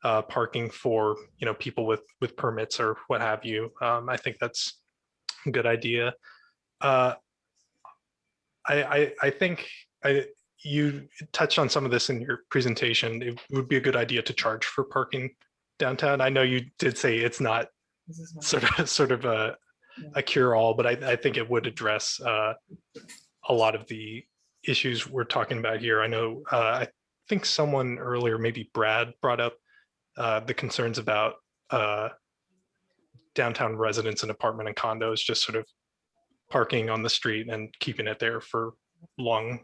parking for, you know, people with permits or what have you. I think that's a good idea. I think you touched on some of this in your presentation. It would be a good idea to charge for parking downtown. I know you did say it's not sort of a cure-all, but I think it would address a lot of the issues we're talking about here. I know I think someone earlier, maybe Brad, brought up the concerns about downtown residents and apartment and condos just sort of parking on the street and keeping it there for long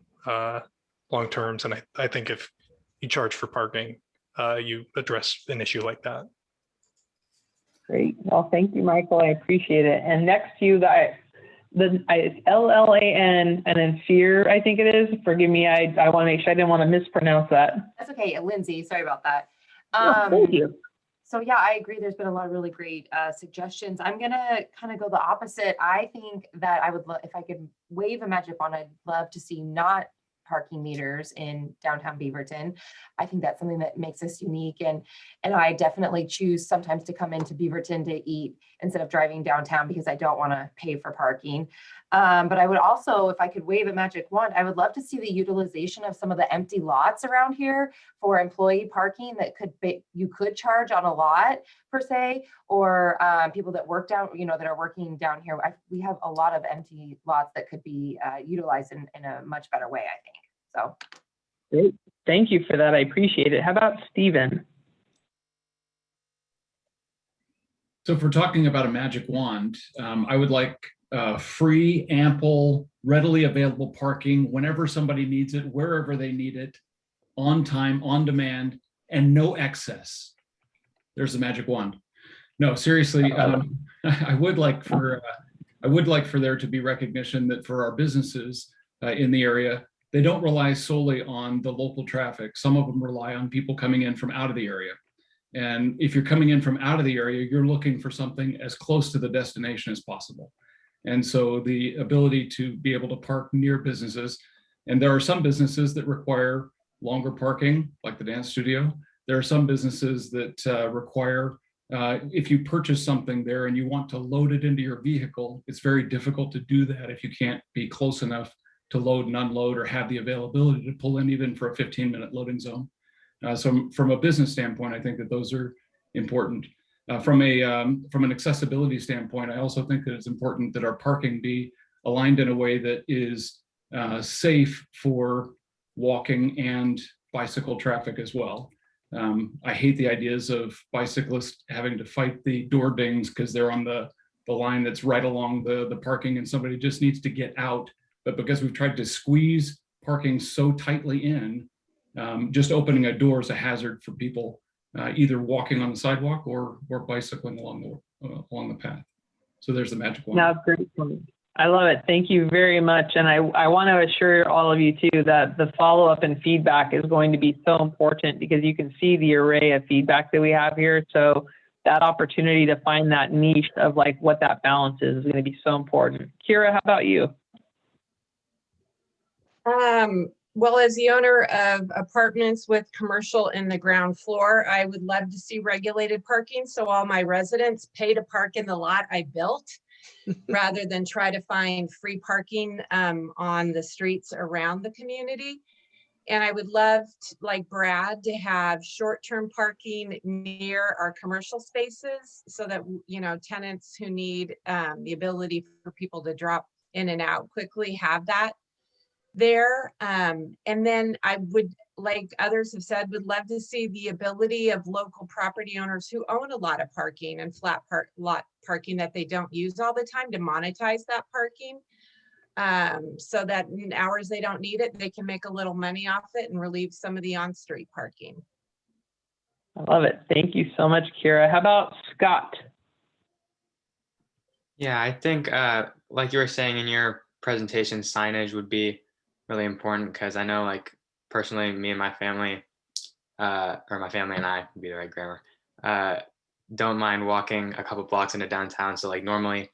terms. And I think if you charge for parking, you address an issue like that. Great. Well, thank you, Michael. I appreciate it. And next to you, it's LLAN and then Fear, I think it is. Forgive me. I want to make sure I didn't want to mispronounce that. That's okay, Lindsay. Sorry about that. Thank you. So yeah, I agree. There's been a lot of really great suggestions. I'm gonna kind of go the opposite. I think that I would love, if I could wave a magic wand, I'd love to see not parking meters in downtown Beaverton. I think that's something that makes us unique, and I definitely choose sometimes to come into Beaverton to eat instead of driving downtown because I don't want to pay for parking. But I would also, if I could wave a magic wand, I would love to see the utilization of some of the empty lots around here for employee parking that you could charge on a lot per se, or people that work down, you know, that are working down here. We have a lot of empty lots that could be utilized in a much better way, I think. So. Great. Thank you for that. I appreciate it. How about Stephen? So if we're talking about a magic wand, I would like free, ample, readily available parking whenever somebody needs it, wherever they need it, on time, on demand, and no excess. There's the magic wand. No, seriously, I would like for there to be recognition that for our businesses in the area, they don't rely solely on the local traffic. Some of them rely on people coming in from out of the area. And if you're coming in from out of the area, you're looking for something as close to the destination as possible. And so the ability to be able to park near businesses, and there are some businesses that require longer parking, like the dance studio. There are some businesses that require, if you purchase something there and you want to load it into your vehicle, it's very difficult to do that if you can't be close enough to load and unload or have the availability to pull in even for a 15-minute loading zone. So from a business standpoint, I think that those are important. From an accessibility standpoint, I also think that it's important that our parking be aligned in a way that is safe for walking and bicycle traffic as well. I hate the ideas of bicyclists having to fight the door dings because they're on the line that's right along the parking and somebody just needs to get out. But because we've tried to squeeze parking so tightly in, just opening a door is a hazard for people either walking on the sidewalk or bicycling along the path. So there's the magic wand. That's great. I love it. Thank you very much. And I want to assure all of you too that the follow-up and feedback is going to be so important because you can see the array of feedback that we have here. So that opportunity to find that niche of like what that balance is going to be so important. Kira, how about you? Well, as the owner of apartments with commercial in the ground floor, I would love to see regulated parking so all my residents pay to park in the lot I built rather than try to find free parking on the streets around the community. And I would love, like Brad, to have short-term parking near our commercial spaces so that, you know, tenants who need the ability for people to drop in and out quickly have that there. And then I would, like others have said, would love to see the ability of local property owners who own a lot of parking and flat lot parking that they don't use all the time to monetize that parking. So that in hours they don't need it, they can make a little money off it and relieve some of the on-street parking. I love it. Thank you so much, Kira. How about Scott? Yeah, I think like you were saying in your presentation, signage would be really important because I know, like, personally, me and my family, or my family and I would be the right grammar, don't mind walking a couple blocks into downtown. So like normally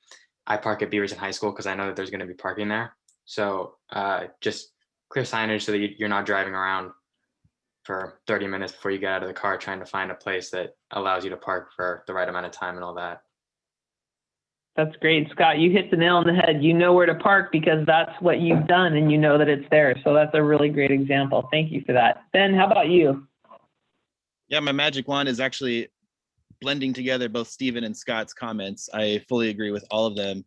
I park at Beaverton High School because I know that there's going to be parking there. So just clear signage so that you're not driving around for 30 minutes before you get out of the car trying to find a place that allows you to park for the right amount of time and all that. That's great, Scott. You hit the nail on the head. You know where to park because that's what you've done and you know that it's there. So that's a really great example. Thank you for that. Ben, how about you? Yeah, my magic wand is actually blending together both Stephen and Scott's comments. I fully agree with all of them.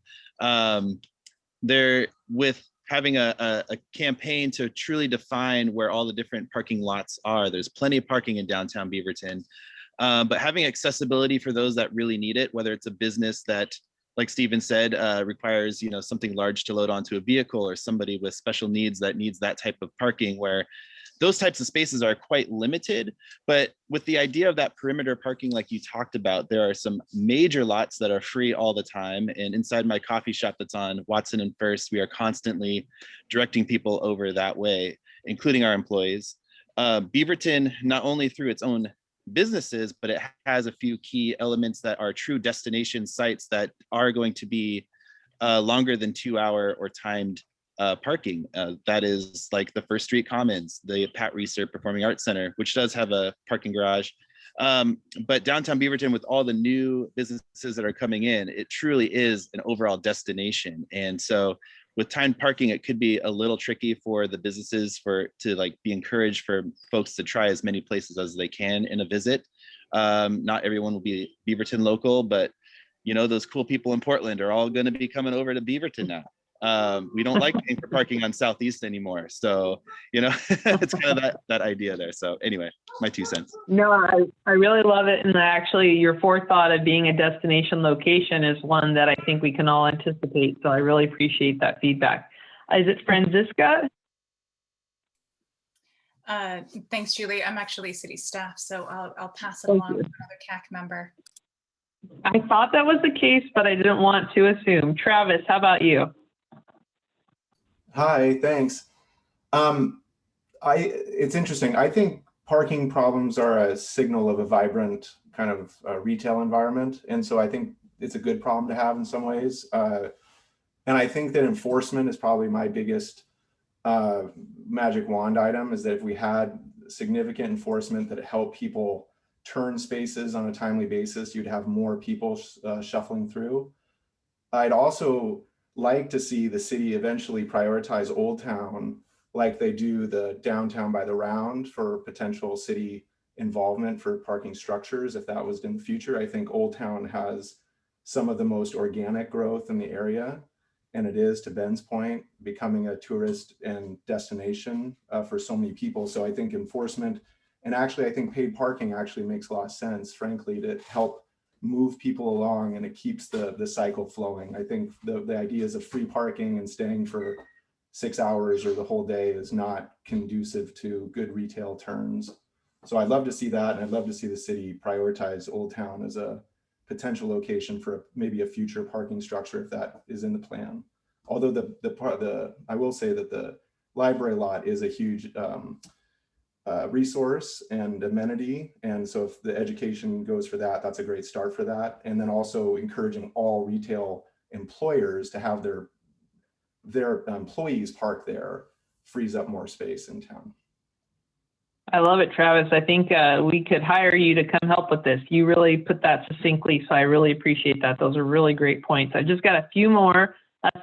They're with having a campaign to truly define where all the different parking lots are. There's plenty of parking in downtown Beaverton, but having accessibility for those that really need it, whether it's a business that, like Stephen said, requires, you know, something large to load onto a vehicle, or somebody with special needs that needs that type of parking, where those types of spaces are quite limited. But with the idea of that perimeter parking, like you talked about, there are some major lots that are free all the time. And inside my coffee shop that's on Watson and First, we are constantly directing people over that way, including our employees. Beaverton, not only through its own businesses, but it has a few key elements that are true destination sites that are going to be longer than 2-hour or timed parking. That is like the First Street Commons, the Pat Reeser Performing Arts Center, which does have a parking garage. But downtown Beaverton, with all the new businesses that are coming in, it truly is an overall destination. And so with timed parking, it could be a little tricky for the businesses to like be encouraged for folks to try as many places as they can in a visit. Not everyone will be Beaverton local, but you know, those cool people in Portland are all going to be coming over to Beaverton now. We don't like paying for parking on Southeast anymore. So, you know, it's kind of that idea there. So anyway, my 2 cents. No, I really love it. And actually your forethought of being a destination location is one that I think we can all anticipate. So I really appreciate that feedback. Is it Franziska? Thanks, Julie. I'm actually city staff, so I'll pass it Thank along you. to another CAC member. I thought that was the case, but I didn't want to assume. Travis, how about you? Hi, thanks. It's interesting. I think parking problems are a signal of a vibrant kind of retail environment. And so I think it's a good problem to have in some ways. And I think that enforcement is probably my biggest magic wand item, is that if we had significant enforcement that helped people turn spaces on a timely basis, you'd have more people shuffling through. I'd also like to see the city eventually prioritize Old Town like they do the downtown by the Round for potential city involvement for parking structures. If that was in the future, I think Old Town has some of the most organic growth in the area. And it is, to Ben's point, becoming a tourist and destination for so many people. So I think enforcement, and actually I think paid parking actually makes a lot of sense, frankly, to help move people along, and it keeps the cycle flowing. I think the ideas of free parking and staying for 6 hours or the whole day is not conducive to good retail turns. So I'd love to see that, and I'd love to see the city prioritize Old Town as a potential location for maybe a future parking structure if that is in the plan. Although I will say that the library lot is a huge resource and amenity, and so if the education goes for that, that's a great start for that. And then also encouraging all retail employers to have their employees park there frees up more space in town. I love it, Travis. I think we could hire you to come help with this. You really put that succinctly, so I really appreciate that. Those are really great points. I just got a few more.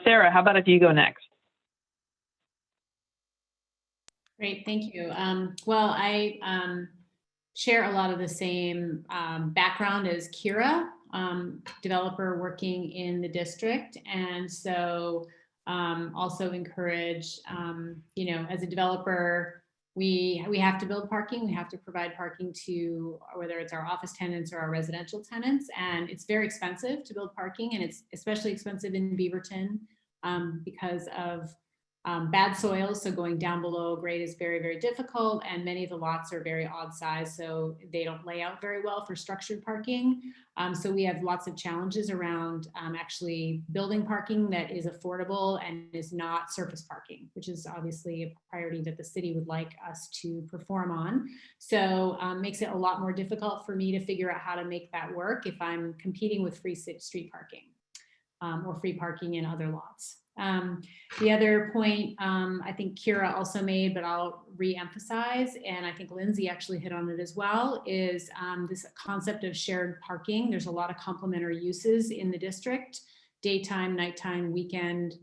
Sarah, how about if you go next? Great, thank you. Well, I share a lot of the same background as Kira, developer working in the district. And so also encourage, you know, as a developer, we have to build parking. We have to provide parking to whether it's our office tenants or our residential tenants. And it's very expensive to build parking, and it's especially expensive in Beaverton because of bad soils. So going down below grade is very, very difficult. And many of the lots are very odd size, so they don't lay out very well for structured parking. So we have lots of challenges around actually building parking that is affordable and is not surface parking, which is obviously a priority that the city would like us to perform on. So makes it a lot more difficult for me to figure out how to make that work if I'm competing with free street parking or free parking in other lots. The other point I think Kira also made, but I'll re-emphasize, and I think Lindsay actually hit on it as well, is this concept of shared parking. There's a lot of complementary uses in the district, daytime, nighttime, weekend,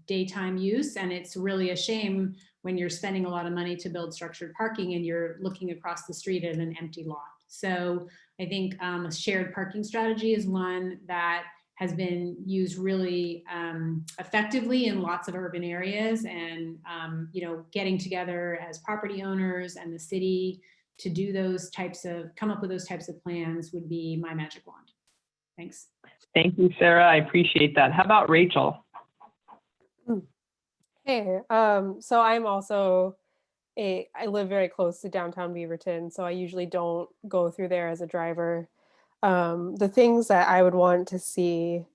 daytime use, and it's really a shame when you're spending a lot of money to build structured parking and you're looking across the street at an empty lot. So I think a shared parking strategy is one that has been used really effectively in lots of urban areas, and you know, getting together as property owners and the city to do those types of, come up with those types of plans would be my magic wand. Thanks. Thank you, Sarah. I appreciate that. How about Rachel? Hey, so I'm also I live very close to downtown Beaverton, so I usually don't go through there as a driver. The things that I would want to see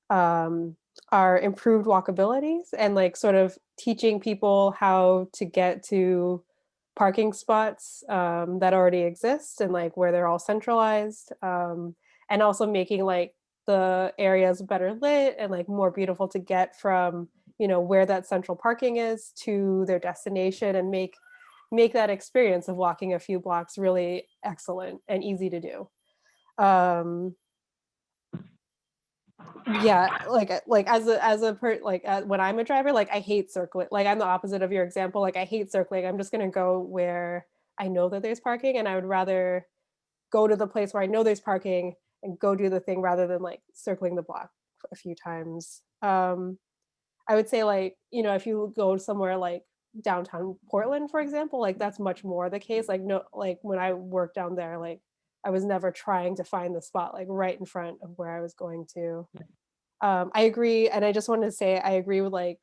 are improved walkabilities and like sort of teaching people how to get to parking spots that already exist and like where they're all centralized, and also making like the areas better lit and like more beautiful to get from, you know, where that central parking is to their destination, and make that experience of walking a few blocks really excellent and easy to do. Yeah, like when I'm a driver, like I hate circling. Like I'm the opposite of your example. Like I hate circling. I'm just gonna go where I know that there's parking, and I would rather go to the place where I know there's parking and go do the thing rather than like circling the block a few times. I would say, like, you know, if you go somewhere like downtown Portland, for example, like that's much more the case. Like no, like when I worked down there, like I was never trying to find the spot like right in front of where I was going to. I agree. And I just wanted to say, I agree with like,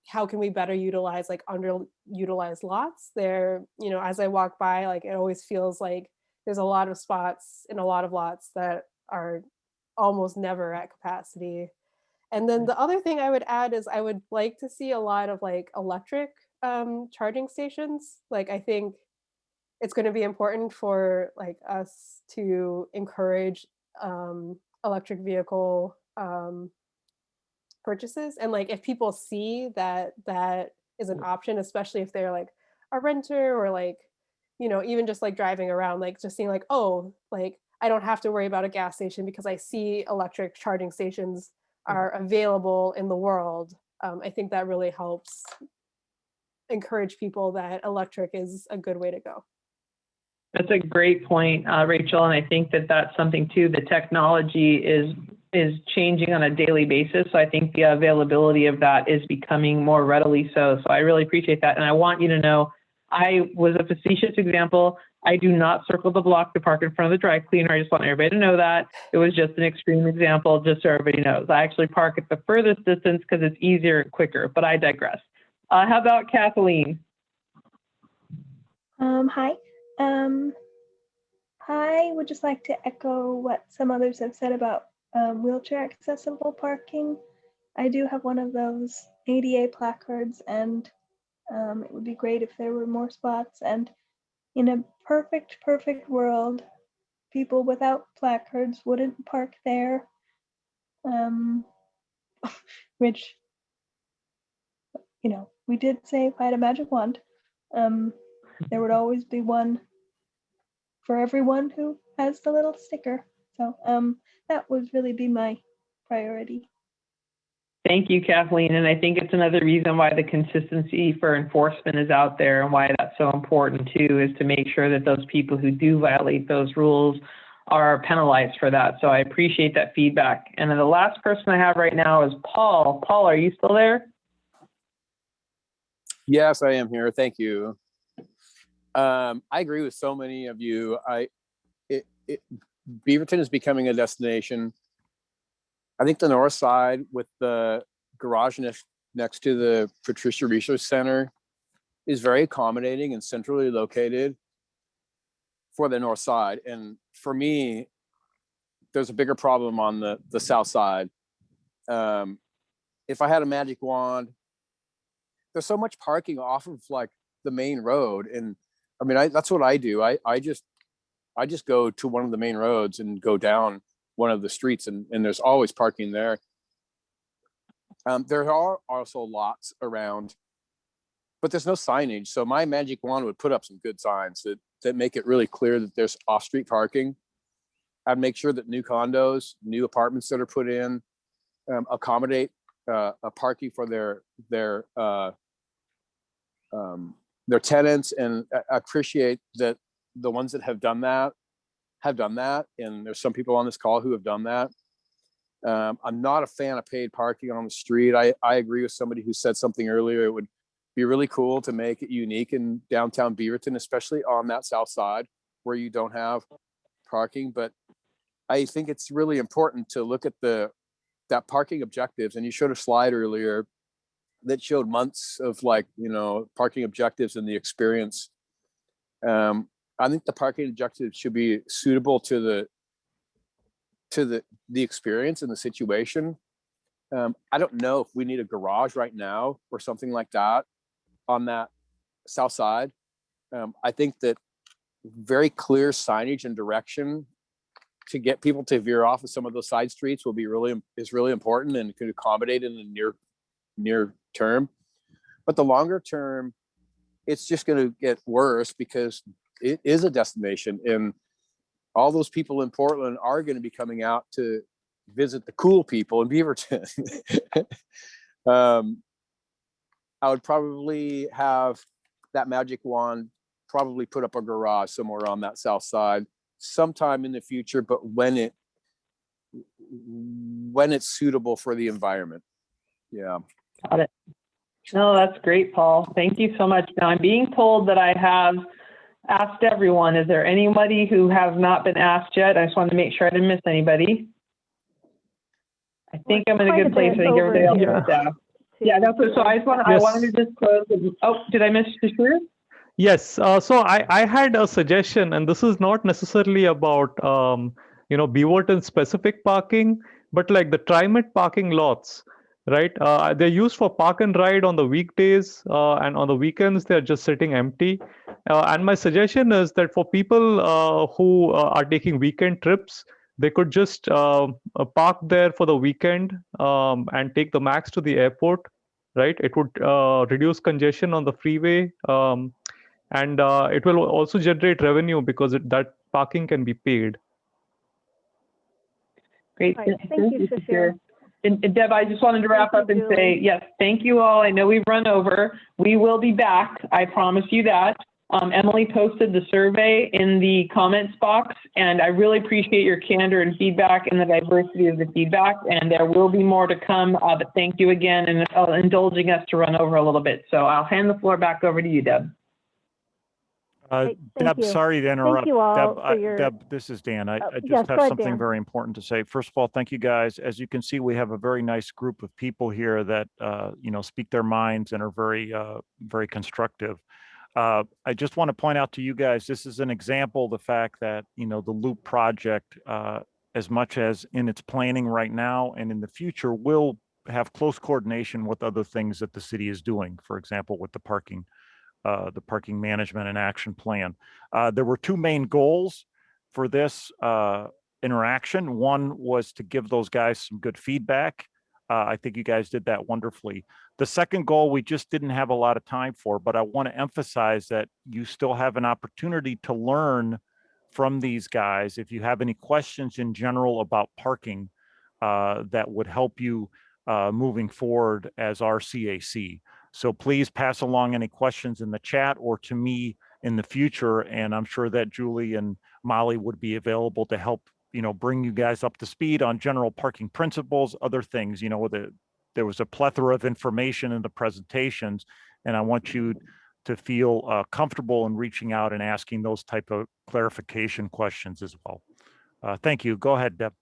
how can we better utilize like underutilized lots there? You know, as I walk by, like, it always feels like there's a lot of spots in a lot of lots that are almost never at capacity. And then the other thing I would add is I would like to see a lot of like electric charging stations. Like, I think it's going to be important for like us to encourage electric vehicle purchases. And like, if people see that that is an option, especially if they're like a renter or like, you know, even just like driving around, like just seeing like, oh, like I don't have to worry about a gas station because I see electric charging stations are available in the world. I think that really helps encourage people that electric is a good way to go. That's a great point, Rachel. And I think that that's something too, the technology is changing on a daily basis. So I think the availability of that is becoming more readily so. So I really appreciate that. And I want you to know, I was a facetious example. I do not circle the block to park in front of the dry cleaner. I just want everybody to know that. It was just an extreme example, just so everybody knows. I actually park at the furthest distance because it's easier and quicker, but I digress. How about Kathleen? Hi. I would just like to echo what some others have said about wheelchair accessible parking. I do have one of those ADA placards, and it would be great if there were more spots. And in a perfect world, people without placards wouldn't park there, which, you know, we did say if I had a magic wand, there would always be one for everyone who has the little sticker. So that would really be my priority. Thank you, Kathleen. And I think it's another reason why the consistency for enforcement is out there, and why that's so important too, is to make sure that those people who do violate those rules are penalized for that. So I appreciate that feedback. And then the last person I have right now is Paul. Paul, are you still there? Yes, I am here. Thank you. I agree with so many of you. Beaverton is becoming a destination. I think the north side with the garage next to the Patricia Research Center is very accommodating and centrally located for the north side. And for me, there's a bigger problem on the south side. If I had a magic wand, there's so much parking off of like the main road. And I mean, that's what I do. I just go to one of the main roads and go down one of the streets, and there's always parking there. There are also lots around, but there's no signage. So my magic wand would put up some good signs that make it really clear that there's off-street parking. I'd make sure that new condos, new apartments that are put in, accommodate a parking for their tenants, and appreciate that the ones that have done that. And there's some people on this call who have done that. I'm not a fan of paid parking on the street. I agree with somebody who said something earlier. It would be really cool to make it unique in downtown Beaverton, especially on that south side where you don't have parking. But I think it's really important to look at that parking objectives. And you showed a slide earlier that showed months of parking objectives and the experience. I think the parking objectives should be suitable to the experience and the situation. I don't know if we need a garage right now or something like that on that south side. I think that very clear signage and direction to get people to veer off of some of those side streets is really important, and could accommodate in the near term. But the longer term, it's just going to get worse, because it is a destination, and all those people in Portland are going to be coming out to visit the cool people in Beaverton. I would probably have that magic wand probably put up a garage somewhere on that south side sometime in the future, but when it's suitable for the environment. Yeah. Got it. No, that's great, Paul. Thank you so much. Now I'm being told that I have asked everyone. Is there anybody who has not been asked yet? I just wanted to make sure I didn't miss anybody. I think I'm in a good place. I think everybody else is staff. Yeah, that's what, so I wanted to just close. Oh, did I miss Shashir? Yes, so I had a suggestion, and this is not necessarily about Beaverton specific parking, but like the TriMet parking lots, right? They're used for park and ride on the weekdays, and on the weekends they're just sitting empty. And my suggestion is that for people who are taking weekend trips, they could just park there for the weekend and take the Max to the airport, right? It would reduce congestion on the freeway. And it will also generate revenue because that parking can be paid. Great. Right. Thank you, Shashir. And Deb, I just wanted to wrap up and say, yes, thank you all. I know we've run over. We will be back. I promise you that. Emily posted the survey in the comments box, and I really appreciate your candor and feedback and the diversity of the feedback. And there will be more to come, but thank you again and indulging us to run over a little bit. So I'll hand the floor back over to you, Deb. Deb, sorry to interrupt. Thank you all Deb, this is Dan. I just yes, have go ahead, something Dan. very important to say. First of all, thank you guys. As you can see, we have a very nice group of people here that speak their minds and are very constructive. I just want to point out to you guys, this is an example of the fact that, you know, the Loop project, as much as in its planning right now and in the future, will have close coordination with other things that the city is doing. For example, with the parking management and action plan. There were two main goals for this interaction. One was to give those guys some good feedback. I think you guys did that wonderfully. The second goal we just didn't have a lot of time for, but I want to emphasize that you still have an opportunity to learn from these guys. If you have any questions in general about parking that would help you moving forward as our CAC. So please pass along any questions in the chat or to me in the future. And I'm sure that Julie and Molly would be available to help, you know, bring you guys up to speed on general parking principles, other things. You know, there was a plethora of information in the presentations, and I want you to feel comfortable in reaching out and asking those type of clarification questions as well. Thank you. Go ahead, Deb.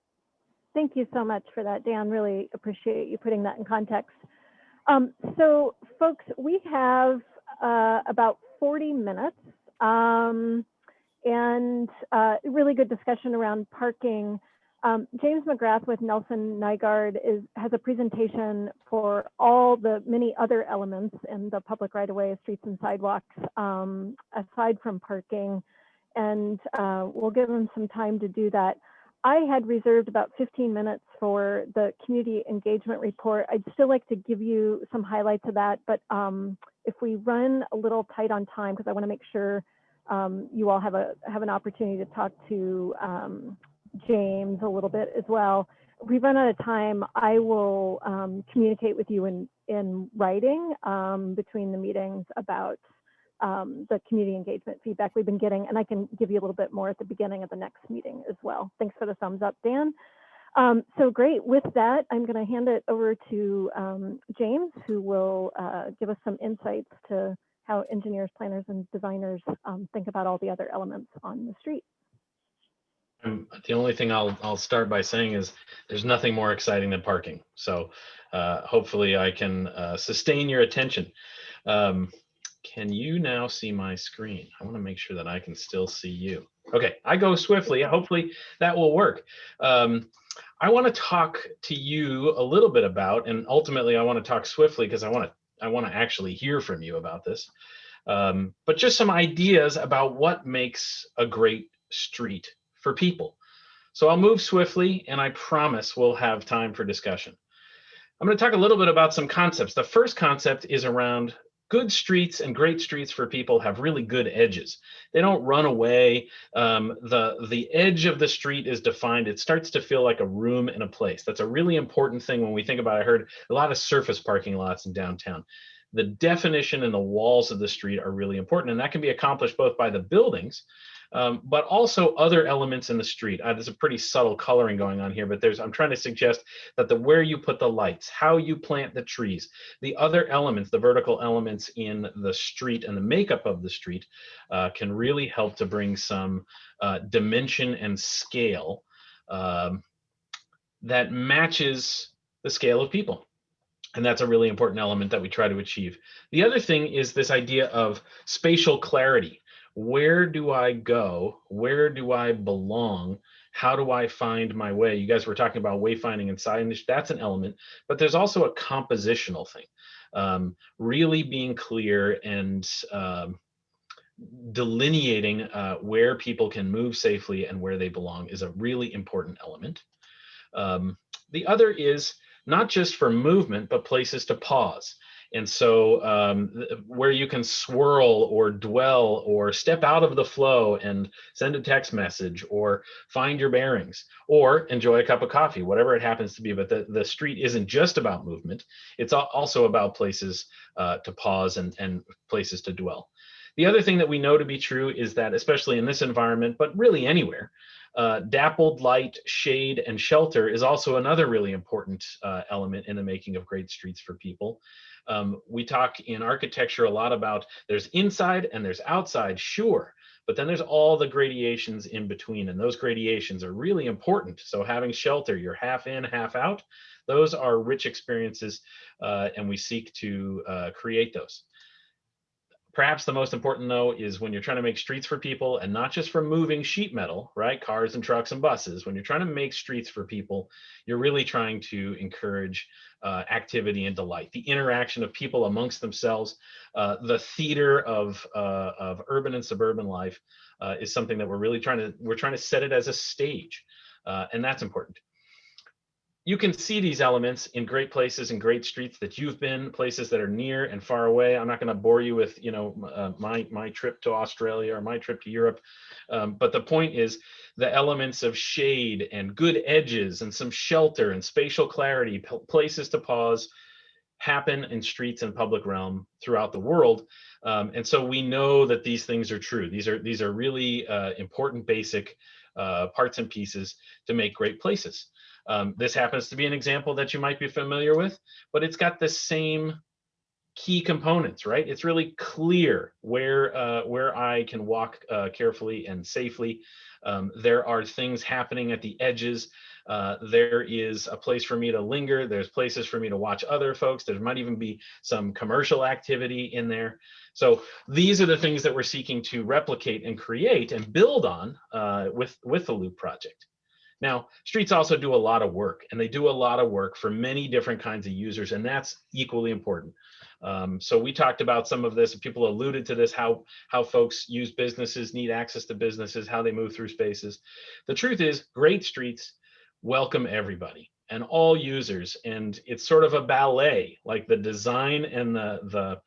Thank you so much for that, Dan. Really appreciate you putting that in context. So folks, we have about 40 minutes and really good discussion around parking. James McGrath with Nelson Nygaard has a presentation for all the many other elements in the public right-of-way, streets and sidewalks, aside from parking, and we'll give him some time to do that. I had reserved about 15 minutes for the community engagement report. I'd still like to give you some highlights of that, but if we run a little tight on time, because I want to make sure you all have an opportunity to talk to James a little bit as well. If we run out of time, I will communicate with you in writing between the meetings about the community engagement feedback we've been getting, and I can give you a little bit more at the beginning of the next meeting as well. Thanks for the thumbs up, Dan. So great. With that, I'm going to hand it over to James, who will give us some insights to how engineers, planners, and designers think about all the other elements on the street. The only thing I'll start by saying is there's nothing more exciting than parking. So hopefully I can sustain your attention. Can you now see my screen? I want to make sure that I can still see you. Okay, I go swiftly. Hopefully that will work. I want to talk to you a little bit about, and ultimately I want to talk swiftly because I want to actually hear from you about this. But just some ideas about what makes a great street for people. So I'll move swiftly, and I promise we'll have time for discussion. I'm going to talk a little bit about some concepts. The first concept is around good streets and great streets for people have really good edges. They don't run away. The edge of the street is defined. It starts to feel like a room in a place. That's a really important thing when we think about, I heard a lot of surface parking lots in downtown. The definition and the walls of the street are really important, and that can be accomplished both by the buildings, but also other elements in the street. There's a pretty subtle coloring going on here, but I'm trying to suggest that where you put the lights, how you plant the trees, the other elements, the vertical elements in the street and the makeup of the street can really help to bring some dimension and scale that matches the scale of people. And that's a really important element that we try to achieve. The other thing is this idea of spatial clarity. Where do I go? Where do I belong? How do I find my way? You guys were talking about wayfinding and signage. That's an element, but there's also a compositional thing. Really being clear and delineating where people can move safely and where they belong is a really important element. The other is not just for movement, but places to pause. And so where you can swirl or dwell or step out of the flow and send a text message or find your bearings or enjoy a cup of coffee, whatever it happens to be. But the street isn't just about movement. It's also about places to pause and places to dwell. The other thing that we know to be true is that, especially in this environment, but really anywhere, dappled light, shade, and shelter is also another really important element in the making of great streets for people. We talk in architecture a lot about there's inside and there's outside, sure, but then there's all the gradations in between, and those gradations are really important. So having shelter, you're half in, half out, those are rich experiences, and we seek to create those. Perhaps the most important though is when you're trying to make streets for people and not just for moving sheet metal, right? Cars and trucks and buses. When you're trying to make streets for people, you're really trying to encourage activity and delight, the interaction of people amongst themselves. The theater of urban and suburban life is something that we're trying to set it as a stage, and that's important. You can see these elements in great places and great streets that you've been, places that are near and far away. I'm not going to bore you with, my trip to Australia or my trip to Europe. But the point is the elements of shade and good edges and some shelter and spatial clarity, places to pause, happen in streets and public realm throughout the world. And so we know that these things are true. These are really important basic parts and pieces to make great places. This happens to be an example that you might be familiar with, but it's got the same key components, right? It's really clear where I can walk carefully and safely. There are things happening at the edges. There is a place for me to linger. There's places for me to watch other folks. There might even be some commercial activity in there. So these are the things that we're seeking to replicate and create and build on with the Loop project. Now, streets also do a lot of work, and they do a lot of work for many different kinds of users, and that's equally important. So we talked about some of this, people alluded to this, how folks use businesses, need access to businesses, how they move through spaces. The truth is, great streets welcome everybody and all users, and it's sort of a ballet, like the design and the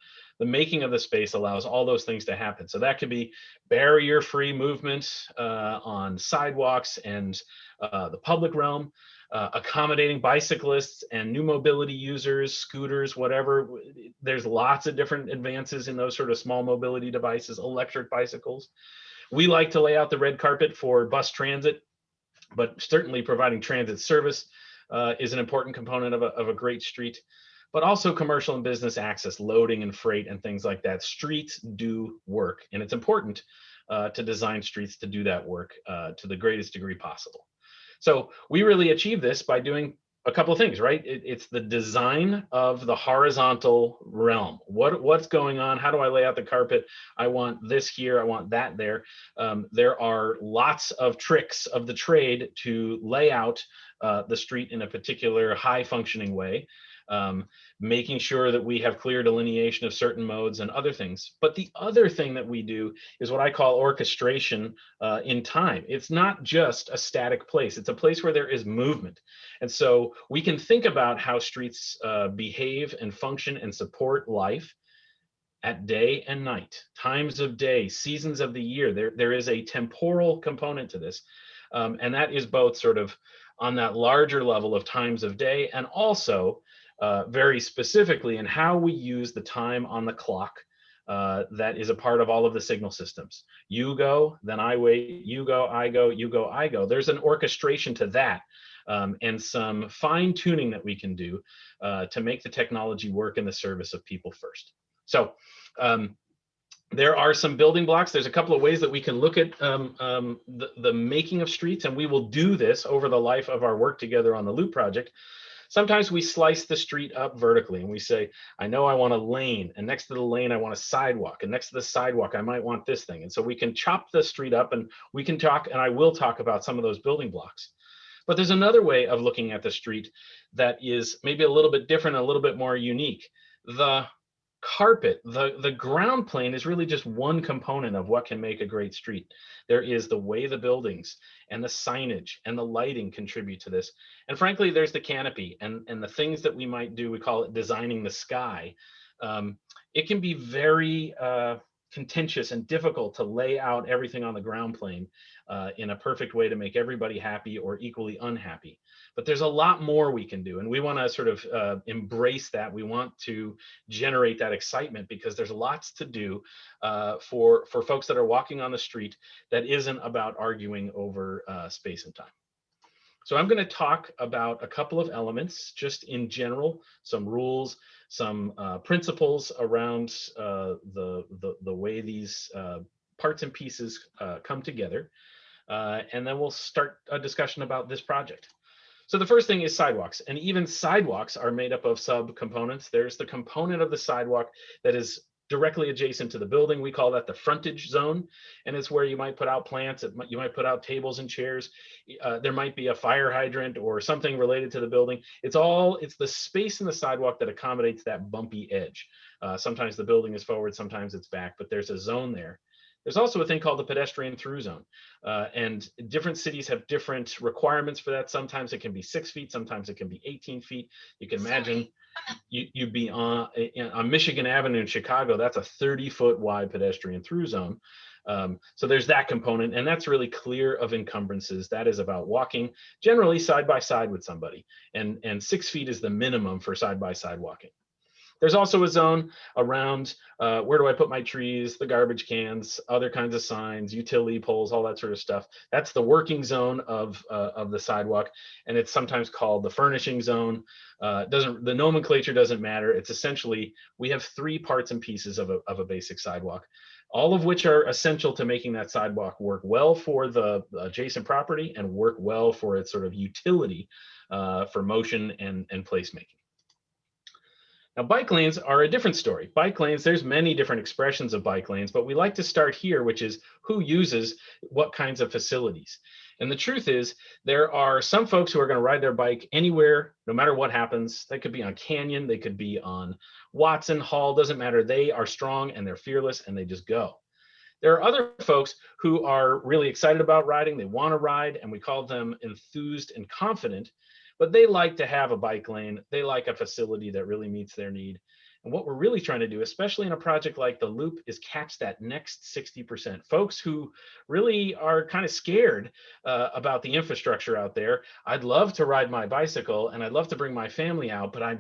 making of the space allows all those things to happen. So that could be barrier-free movement on sidewalks and the public realm, accommodating bicyclists and new mobility users, scooters, whatever. There's lots of different advances in those sort of small mobility devices, electric bicycles. We like to lay out the red carpet for bus transit, but certainly providing transit service is an important component of a great street. But also commercial and business access, loading and freight and things like that. Streets do work, and it's important to design streets to do that work to the greatest degree possible. So we really achieve this by doing a couple of things, right? It's the design of the horizontal realm. What's going on? How do I lay out the carpet? I want this here, I want that there. There are lots of tricks of the trade to lay out the street in a particular high functioning way. Making sure that we have clear delineation of certain modes and other things. But the other thing that we do is what I call orchestration in time. It's not just a static place. It's a place where there is movement. And so we can think about how streets behave and function and support life at day and night, times of day, seasons of the year. There is a temporal component to this. And that is both sort of on that larger level of times of day, and also very specifically in how we use the time on the clock that is a part of all of the signal systems. You go, then I wait, you go, I go, you go, I go. There's an orchestration to that and some fine tuning that we can do to make the technology work in the service of people first. So there are some building blocks. There's a couple of ways that we can look at the making of streets, and we will do this over the life of our work together on the Loop project. Sometimes we slice the street up vertically and we say, I know I want a lane, and next to the lane, I want a sidewalk, and next to the sidewalk, I might want this thing. And so we can chop the street up, and we can talk, and I will talk about some of those building blocks. But there's another way of looking at the street that is maybe a little bit different, a little bit more unique. The carpet, the ground plane is really just one component of what can make a great street. There is the way the buildings and the signage and the lighting contribute to this. And frankly, there's the canopy and the things that we might do. We call it designing the sky. It can be very contentious and difficult to lay out everything on the ground plane in a perfect way to make everybody happy or equally unhappy. But there's a lot more we can do, and we want to sort of embrace that. We want to generate that excitement because there's lots to do for folks that are walking on the street that isn't about arguing over space and time. So I'm going to talk about a couple of elements just in general, some rules, some principles around the way these parts and pieces come together. And then we'll start a discussion about this project. So the first thing is sidewalks, and even sidewalks are made up of subcomponents. There's the component of the sidewalk that is directly adjacent to the building. We call that the frontage zone, and it's where you might put out plants, you might put out tables and chairs. There might be a fire hydrant or something related to the building. It's the space in the sidewalk that accommodates that bumpy edge. Sometimes the building is forward, sometimes it's back, but there's a zone there. There's also a thing called the pedestrian through zone, and different cities have different requirements for that. Sometimes it can be 6 feet, sometimes it can be 18 feet. You can imagine you'd be on Michigan Avenue in Chicago. That's a 30-foot wide pedestrian through zone. So there's that component, and that's really clear of encumbrances. That is about walking generally side by side with somebody, and 6 feet is the minimum for side by side walking. There's also a zone around where do I put my trees, the garbage cans, other kinds of signs, utility poles, all that sort of stuff. That's the working zone of the sidewalk, and it's sometimes called the furnishing zone. The nomenclature doesn't matter. It's essentially, we have 3 parts and pieces of a basic sidewalk, all of which are essential to making that sidewalk work well for the adjacent property and work well for its sort of utility for motion and placemaking. Now, bike lanes are a different story. Bike lanes, there's many different expressions of bike lanes, but we like to start here, which is who uses what kinds of facilities. And the truth is, there are some folks who are going to ride their bike anywhere, no matter what happens. They could be on Canyon, they could be on Watson, Hall, doesn't matter. They are strong and they're fearless and they just go. There are other folks who are really excited about riding. They want to ride, and we call them enthused and confident. But they like to have a bike lane. They like a facility that really meets their need. And what we're really trying to do, especially in a project like the Loop, is catch that next 60%. Folks who really are kind of scared about the infrastructure out there. I'd love to ride my bicycle and I'd love to bring my family out, but I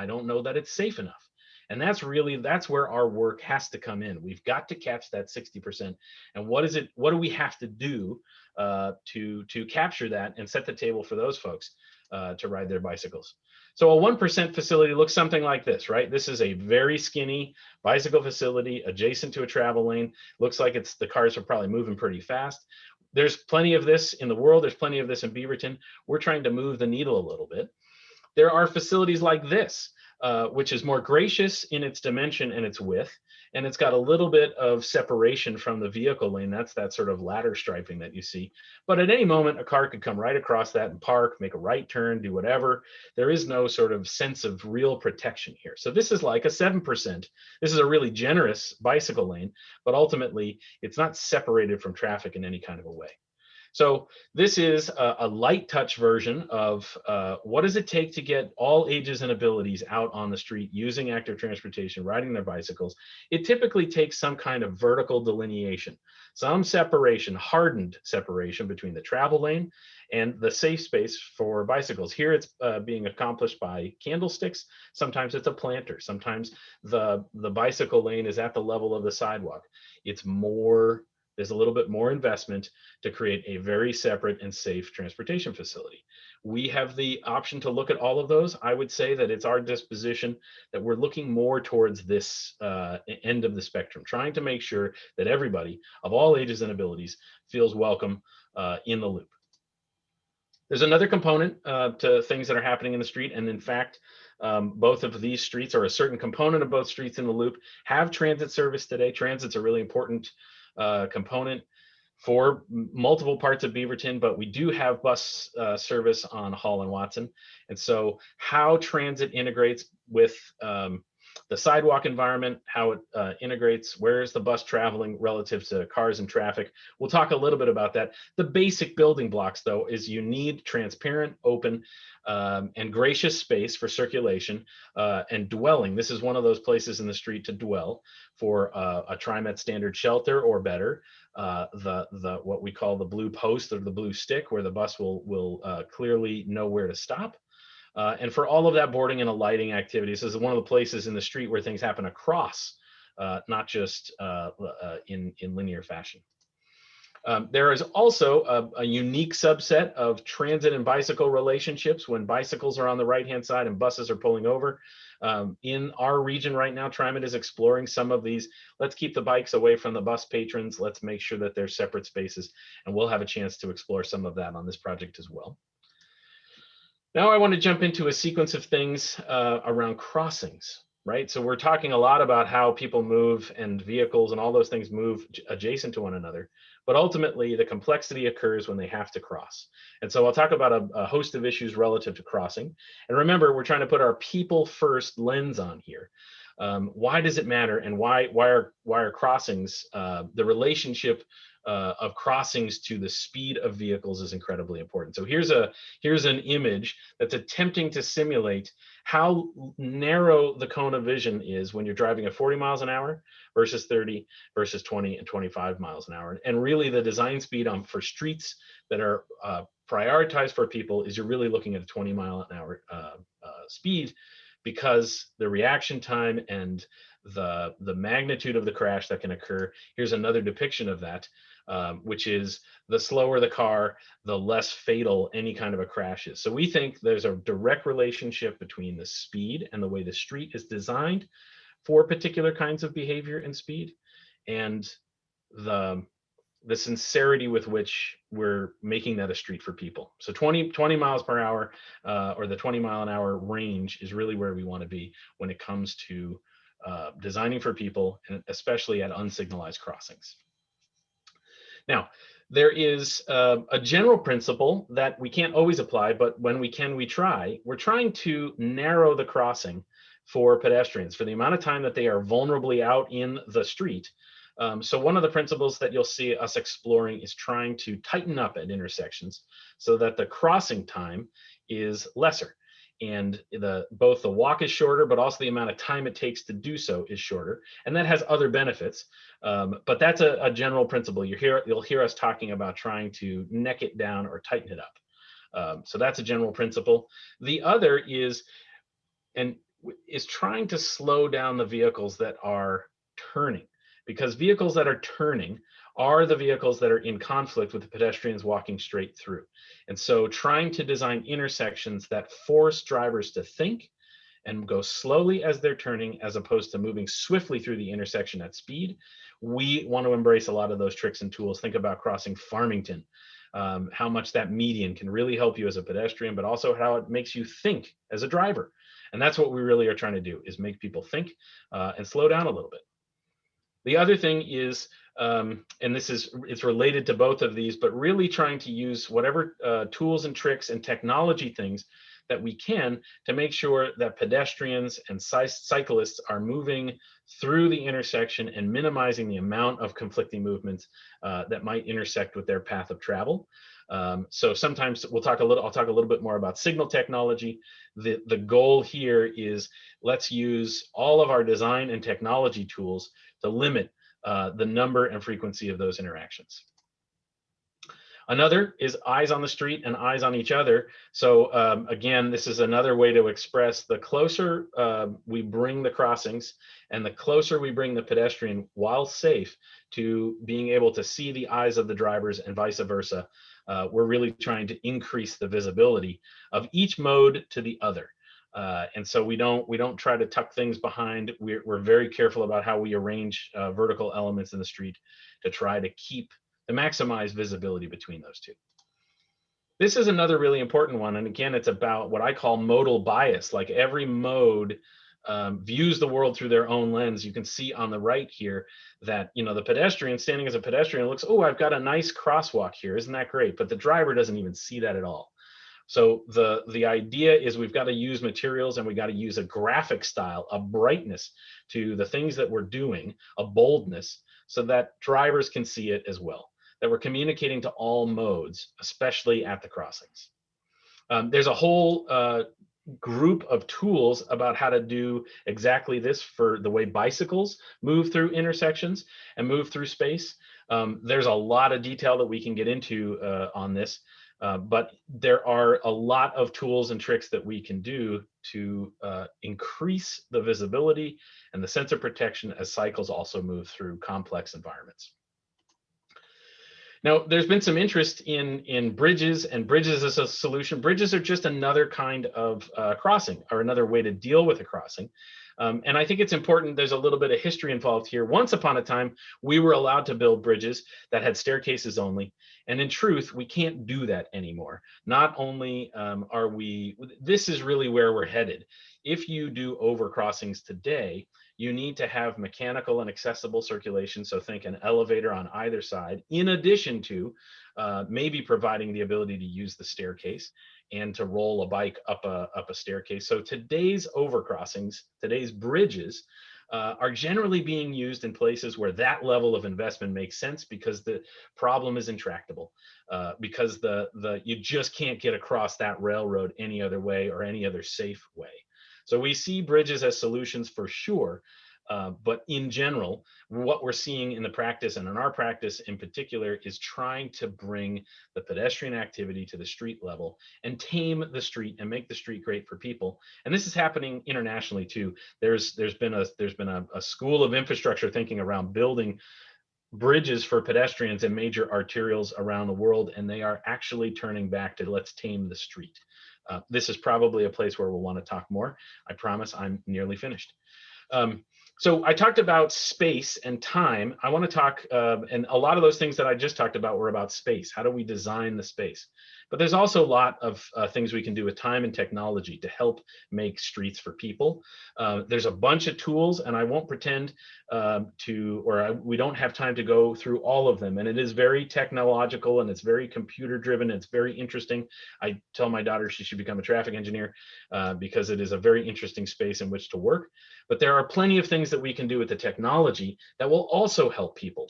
don't know that it's safe enough. And that's where our work has to come in. We've got to catch that 60%. And what do we have to do to capture that and set the table for those folks to ride their bicycles? So a 1% facility looks something like this, right? This is a very skinny bicycle facility adjacent to a travel lane. Looks like the cars are probably moving pretty fast. There's plenty of this in the world. There's plenty of this in Beaverton. We're trying to move the needle a little bit. There are facilities like this, which is more gracious in its dimension and its width. And it's got a little bit of separation from the vehicle lane. That's that sort of ladder striping that you see. But at any moment, a car could come right across that and park, make a right turn, do whatever. There is no sort of sense of real protection here. So this is like a 7%. This is a really generous bicycle lane, but ultimately it's not separated from traffic in any kind of a way. So this is a light touch version of what does it take to get all ages and abilities out on the street using active transportation, riding their bicycles. It typically takes some kind of vertical delineation, some separation, hardened separation between the travel lane and the safe space for bicycles. Here it's being accomplished by candlesticks. Sometimes it's a planter. Sometimes the bicycle lane is at the level of the sidewalk. There's a little bit more investment to create a very separate and safe transportation facility. We have the option to look at all of those. I would say that it's our disposition that we're looking more towards this end of the spectrum, trying to make sure that everybody of all ages and abilities feels welcome in the Loop. There's another component to things that are happening in the street. And in fact, both of these streets, or a certain component of both streets in the Loop, have transit service today. Transit's a really important component for multiple parts of Beaverton, but we do have bus service on Hall and Watson. And so how transit integrates with the sidewalk environment, how it integrates, where is the bus traveling relative to cars and traffic. We'll talk a little bit about that. The basic building blocks, though, is you need transparent, open, and gracious space for circulation and dwelling. This is one of those places in the street to dwell for a TriMet standard shelter or better. What we call the blue post or the blue stick, where the bus will clearly know where to stop. And for all of that boarding and alighting activities, this is one of the places in the street where things happen across, not just in linear fashion. There is also a unique subset of transit and bicycle relationships when bicycles are on the right-hand side and buses are pulling over. In our region right now, TriMet is exploring some of these. Let's keep the bikes away from the bus patrons. Let's make sure that they're separate spaces, and we'll have a chance to explore some of that on this project as well. Now I want to jump into a sequence of things around crossings. right? So we're talking a lot about how people move and vehicles and all those things move adjacent to one another. But ultimately, the complexity occurs when they have to cross. And so I'll talk about a host of issues relative to crossing. And remember, we're trying to put our people first lens on here. Why does it matter, and why are crossings, the relationship of crossings to the speed of vehicles is incredibly important. So here's an image that's attempting to simulate how narrow the cone of vision is when you're driving at 40 miles an hour versus 30 versus 20 and 25 miles an hour. And really the design speed for streets that are prioritized for people is you're really looking at a 20 mile an hour speed, because the reaction time and the magnitude of the crash that can occur. Here's another depiction of that, which is the slower the car, the less fatal any kind of a crash is. So we think there's a direct relationship between the speed and the way the street is designed for particular kinds of behavior and speed, and the sincerity with which we're making that a street for people. So 20 miles per hour or the 20 mile an hour range is really where we want to be when it comes to designing for people, and especially at unsignalized crossings. Now, there is a general principle that we can't always apply, but when we can, we try. We're trying to narrow the crossing for pedestrians for the amount of time that they are vulnerably out in the street. So one of the principles that you'll see us exploring is trying to tighten up at intersections so that the crossing time is lesser. And both the walk is shorter, but also the amount of time it takes to do so is shorter. And that has other benefits. But that's a general principle. You'll hear us talking about trying to neck it down or tighten it up. So that's a general principle. The other is trying to slow down the vehicles that are turning, because vehicles that are turning are the vehicles that are in conflict with the pedestrians walking straight through. And so trying to design intersections that force drivers to think and go slowly as they're turning, as opposed to moving swiftly through the intersection at speed. We want to embrace a lot of those tricks and tools. Think about crossing Farmington, how much that median can really help you as a pedestrian, but also how it makes you think as a driver. And that's what we really are trying to do, is make people think and slow down a little bit. The other thing is, and it's related to both of these, but really trying to use whatever tools and tricks and technology things that we can to make sure that pedestrians and cyclists are moving through the intersection and minimizing the amount of conflicting movements that might intersect with their path of travel. So sometimes I'll talk a little bit more about signal technology. The goal here is, let's use all of our design and technology tools to limit the number and frequency of those interactions. Another is eyes on the street and eyes on each other. So again, this is another way to express the closer we bring the crossings and the closer we bring the pedestrian while safe to being able to see the eyes of the drivers and vice versa. We're really trying to increase the visibility of each mode to the other. And so we don't try to tuck things behind. We're very careful about how we arrange vertical elements in the street to try to maximize visibility between those two. This is another really important one. And again, it's about what I call modal bias. Like every mode views the world through their own lens. You can see on the right here that, the pedestrian standing as a pedestrian looks, oh, I've got a nice crosswalk here. Isn't that great? But the driver doesn't even see that at all. So the idea is we've got to use materials and we got to use a graphic style, a brightness to the things that we're doing, a boldness, so that drivers can see it as well, that we're communicating to all modes, especially at the crossings. There's a whole group of tools about how to do exactly this for the way bicycles move through intersections and move through space. There's a lot of detail that we can get into on this. But there are a lot of tools and tricks that we can do to increase the visibility and the sense of protection as cycles also move through complex environments. Now, there's been some interest in bridges and bridges as a solution. Bridges are just another kind of crossing, or another way to deal with a crossing. And I think it's important, there's a little bit of history involved here. Once upon a time, we were allowed to build bridges that had staircases only. And in truth, we can't do that anymore. Not only this is really where we're headed. If you do overcrossings today, you need to have mechanical and accessible circulation. So think an elevator on either side, in addition to maybe providing the ability to use the staircase and to roll a bike up a staircase. So today's overcrossings, today's bridges are generally being used in places where that level of investment makes sense, because the problem is intractable, because you just can't get across that railroad any other way or any other safe way. So we see bridges as solutions for sure. But in general, what we're seeing in the practice, and in our practice in particular, is trying to bring the pedestrian activity to the street level and tame the street and make the street great for people. And this is happening internationally too. There's been a school of infrastructure thinking around building bridges for pedestrians in major arterials around the world, and they are actually turning back to let's tame the street. This is probably a place where we'll want to talk more. I promise I'm nearly finished. So I talked about space and time. I want to talk, and a lot of those things that I just talked about were about space. How do we design the space? But there's also a lot of things we can do with time and technology to help make streets for people. There's a bunch of tools, and I won't pretend we don't have time to go through all of them. And it is very technological, and it's very computer driven. It's very interesting. I tell my daughter she should become a traffic engineer because it is a very interesting space in which to work. But there are plenty of things that we can do with the technology that will also help people.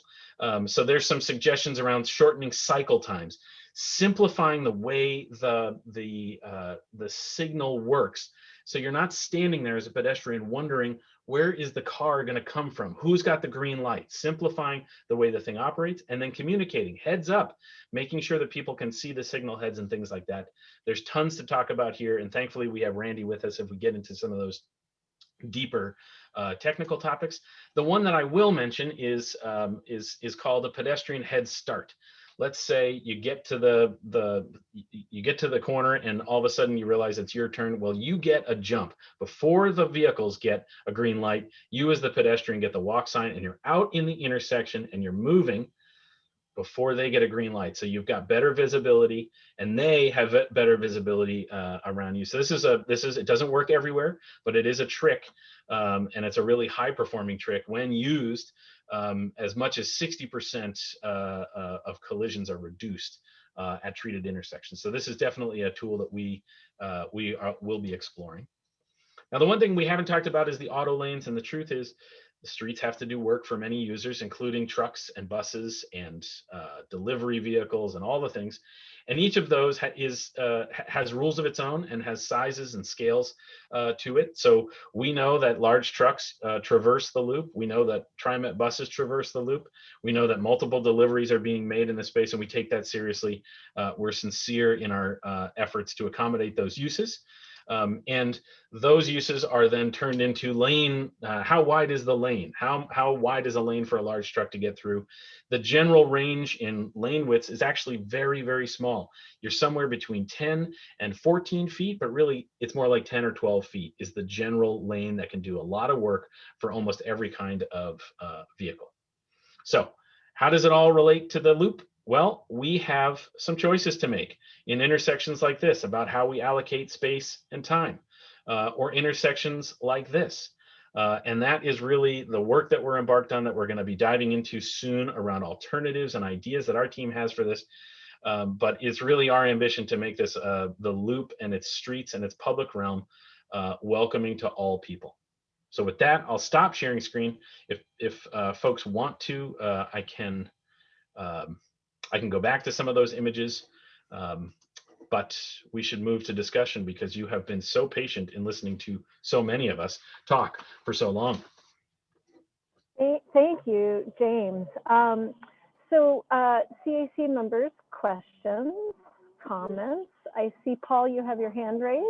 So there's some suggestions around shortening cycle times, simplifying the way the signal works. So you're not standing there as a pedestrian wondering, where is the car going to come from? Who's got the green light? Simplifying the way the thing operates, and then communicating heads up, making sure that people can see the signal heads and things like that. There's tons to talk about here. And thankfully we have Randy with us if we get into some of those deeper technical topics. The one that I will mention is called a pedestrian head start. Let's say you get to the corner and all of a sudden you realize it's your turn. Well, you get a jump before the vehicles get a green light. You as the pedestrian get the walk sign, and you're out in the intersection and you're moving before they get a green light. So you've got better visibility, and they have better visibility around you. So it doesn't work everywhere, but it is a trick. And it's a really high performing trick when used. As much as 60% of collisions are reduced at treated intersections. So this is definitely a tool that we will be exploring. Now, the one thing we haven't talked about is the auto lanes, and the truth is the streets have to do work for many users, including trucks and buses and delivery vehicles and all the things. And each of those has rules of its own and has sizes and scales to it. So we know that large trucks traverse the loop. We know that TriMet buses traverse the loop. We know that multiple deliveries are being made in the space, and we take that seriously. We're sincere in our efforts to accommodate those uses. And those uses are then turned into lane. How wide is the lane? How wide is a lane for a large truck to get through? The general range in lane widths is actually very, very small. You're somewhere between 10 and 14 feet, but really it's more like 10 or 12 feet is the general lane that can do a lot of work for almost every kind of vehicle. So how does it all relate to the loop? Well, we have some choices to make in intersections like this about how we allocate space and time, or intersections like this. And that is really the work that we're embarked on, that we're going to be diving into soon around alternatives and ideas that our team has for this. But it's really our ambition to make this the loop and its streets and its public realm welcoming to all people. So with that, I'll stop sharing screen. If folks want to, I can go back to some of those images, but we should move to discussion because you have been so patient in listening to so many of us talk for so long. Thank you, James. So CAC members, questions, comments? I see, Paul, you have your hand raised.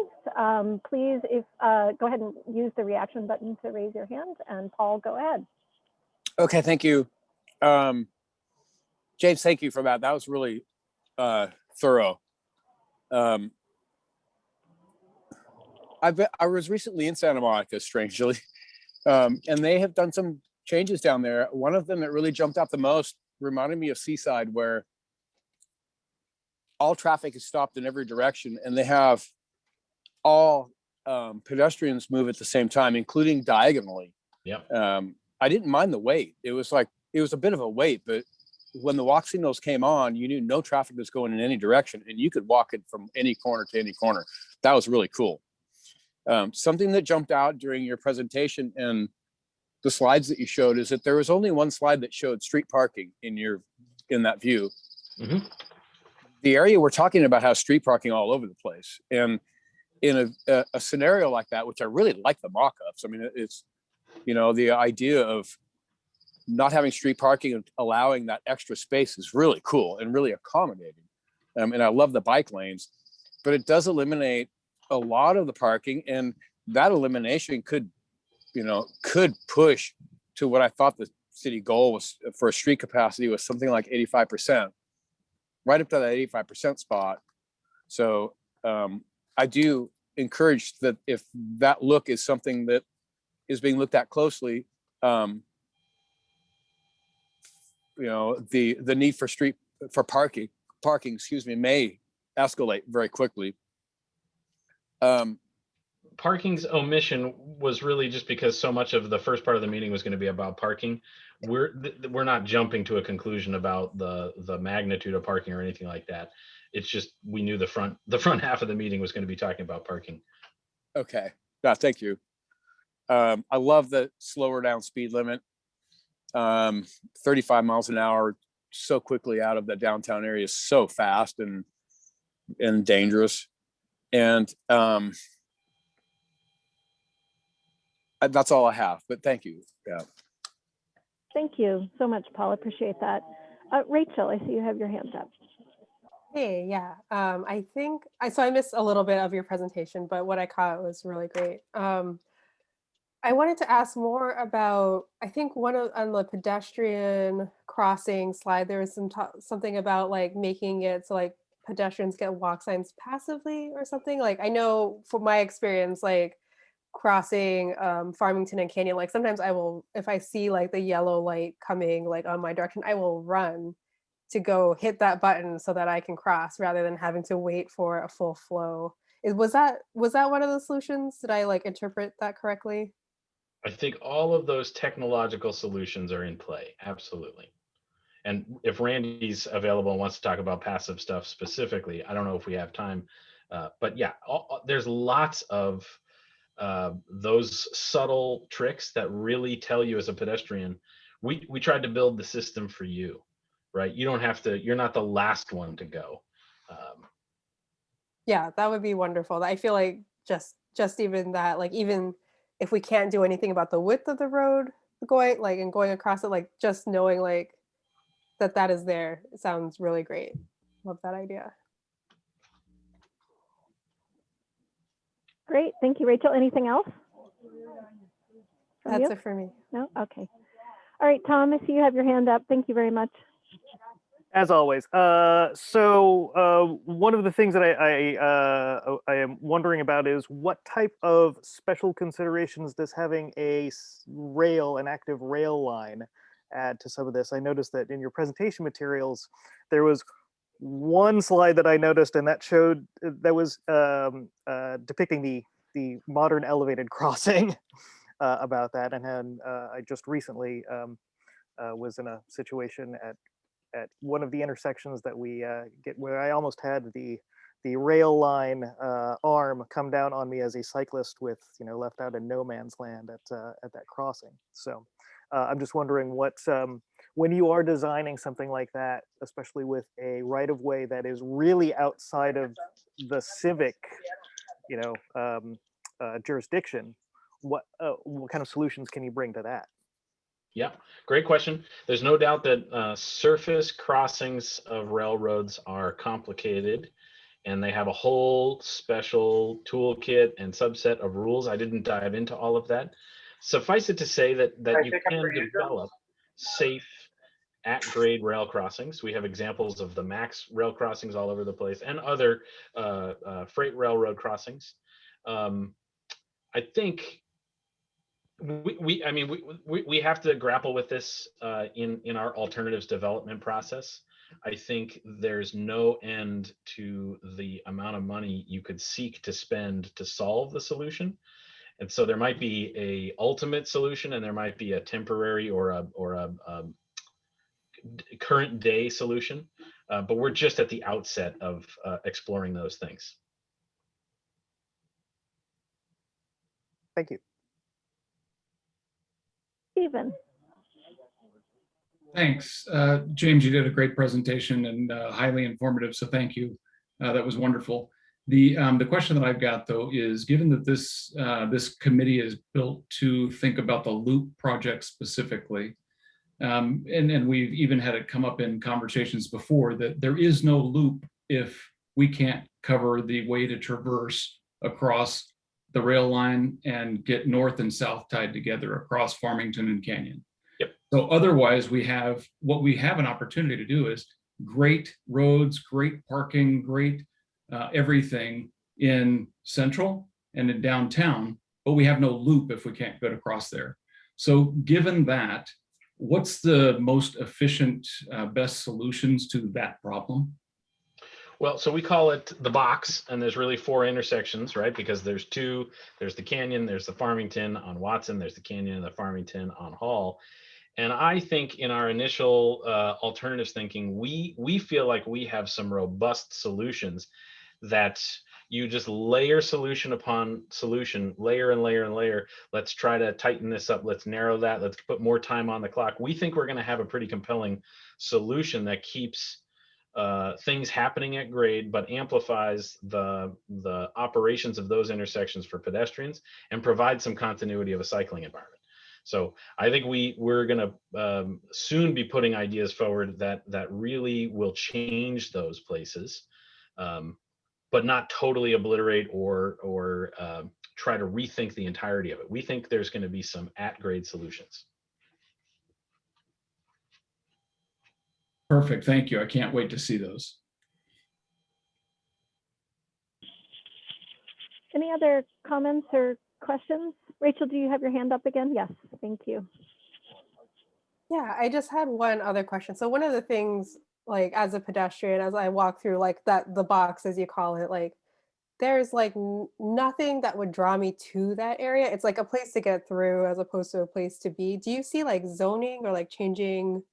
Please, go ahead and use the reaction button to raise your hand, and Paul, go ahead. Okay, thank you. James, thank you for that. That was really thorough. I was recently in Santa Monica, strangely, And they have done some changes down there. One of them that really jumped out the most reminded me of Seaside, where all traffic is stopped in every direction, and they have all pedestrians move at the same time, including diagonally. Yep. I didn't mind the wait. It was a bit of a wait, but when the walk signals came on, you knew no traffic was going in any direction, and you could walk it from any corner to any corner. That was really cool. Something that jumped out during your presentation and the slides that you showed is that there was only one slide that showed street parking in that view. Mm-hmm. The area we're talking about has street parking all over the place. And in a scenario like that, which I really like the mock-ups, I mean, it's, the idea of not having street parking and allowing that extra space is really cool and really accommodating. And I love the bike lanes, but it does eliminate a lot of the parking, and that elimination could push to what I thought the city goal was for a street capacity was something like 85%, right up to that 85% spot. So I do encourage that if that look is something that is being looked at closely, the need for parking, may escalate very quickly. Parking's omission was really just because so much of the first part of the meeting was going to be about parking. We're not jumping to a conclusion about the magnitude of parking or anything like that. It's just we knew the front half of the meeting was going to be talking about parking. Okay. Yeah, thank you. I love the slower down speed limit. 35 miles an hour so quickly out of the downtown area is so fast and dangerous. And that's all I have, but thank you. Yeah. Thank you so much, Paul. Appreciate that. Rachel, I see you have your hand up. Hey, yeah. I think I missed a little bit of your presentation, but what I caught was really great. I wanted to ask more about, I think on the pedestrian crossing slide, there was something about like making it so like pedestrians get walk signs passively or something. Like I know from my experience, like crossing Farmington and Canyon, like sometimes I will, if I see like the yellow light coming like on my direction, I will run to go hit that button so that I can cross rather than having to wait for a full flow. Was that one of the solutions? Did I like interpret that correctly? I think all of those technological solutions are in play. Absolutely. And if Randy's available and wants to talk about passive stuff specifically, I don't know if we have time, but yeah, there's lots of those subtle tricks that really tell you as a pedestrian, we tried to build the system for you, right? You don't have to, you're not the last one to go. Yeah, that would be wonderful. I feel like just even that, like even if we can't do anything about the width of the road going across it, like just knowing like that is there, it sounds really great. Love that idea. Great, thank you, Rachel. Anything else? That's it for me. No, okay. All right, Tom, I see you have your hand up. Thank you very much. As always. So one of the things that I am wondering about is what type of special considerations does having an active rail line add to some of this? I noticed that in your presentation materials, there was one slide that I noticed, and that showed that was depicting the modern elevated crossing about that. And then I just recently was in a situation at one of the intersections that we get where I almost had the rail line arm come down on me as a cyclist with left out in no man's land at that crossing. So I'm just wondering what when you are designing something like that, especially with a right of way that is really outside of the civic jurisdiction, what kind of solutions can you bring to that? Yeah, great question. There's no doubt that surface crossings of railroads are complicated, and they have a whole special toolkit and subset of rules. I didn't dive into all of that. Suffice it to say that you can develop safe at-grade rail crossings. We have examples of the MAX rail crossings all over the place and other freight railroad crossings. I think I mean, we have to grapple with this in our alternatives development process. I think there's no end to the amount of money you could seek to spend to solve the solution. And so there might be a ultimate solution, and there might be a temporary or a current day solution. But we're just at the outset of exploring those things. Thank you. Stephen. Thanks. James, you did a great presentation and highly informative, so thank you. That was wonderful. The question that I've got, though, is given that this committee is built to think about the loop project specifically, and we've even had it come up in conversations before that there is no loop if we can't cover the way to traverse across the rail line and get north and south tied together across Farmington and Canyon. Yep. So otherwise what we have an opportunity to do is great roads, great parking, great everything in Central and in downtown, but we have no loop if we can't get across there. So given that, what's the most efficient, best solutions to that problem? Well, so we call it the box, and there's really 4 intersections, right? Because there's the Canyon, there's the Farmington on Watson, there's the Canyon and the Farmington on Hall. And I think in our initial alternatives thinking, we feel like we have some robust solutions that you just layer solution upon solution, layer and layer and layer. Let's try to tighten this up. Let's narrow that. Let's put more time on the clock. We think we're going to have a pretty compelling solution that keeps things happening at grade, but amplifies the operations of those intersections for pedestrians and provides some continuity of a cycling environment. So I think we're going to soon be putting ideas forward that really will change those places, but not totally obliterate or try to rethink the entirety of it. We think there's going to be some at-grade solutions. Perfect, thank you. I can't wait to see those. Any other comments or questions? Rachel, do you have your hand up again? Yes, thank you. Yeah, I just had one other question. So one of the things, like as a pedestrian, as I walk through like the box, as you call it, like there's like nothing that would draw me to that area. It's like a place to get through as opposed to a place to be. Do you see like zoning or like changing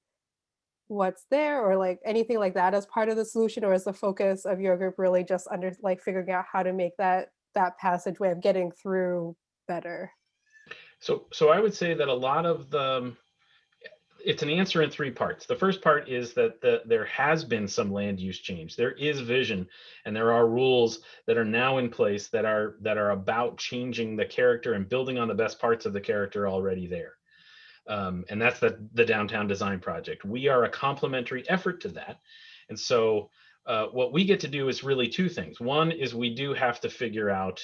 what's there or like anything like that as part of the solution, or is the focus of your group really just under like figuring out how to make that passageway of getting through better? So I would say that a lot of it's an answer in 3 parts. The first part is that there has been some land use change. There is vision, and there are rules that are now in place that are about changing the character and building on the best parts of the character already there. And that's the downtown design project. We are a complementary effort to that. And so what we get to do is really 2 things. One is we do have to figure out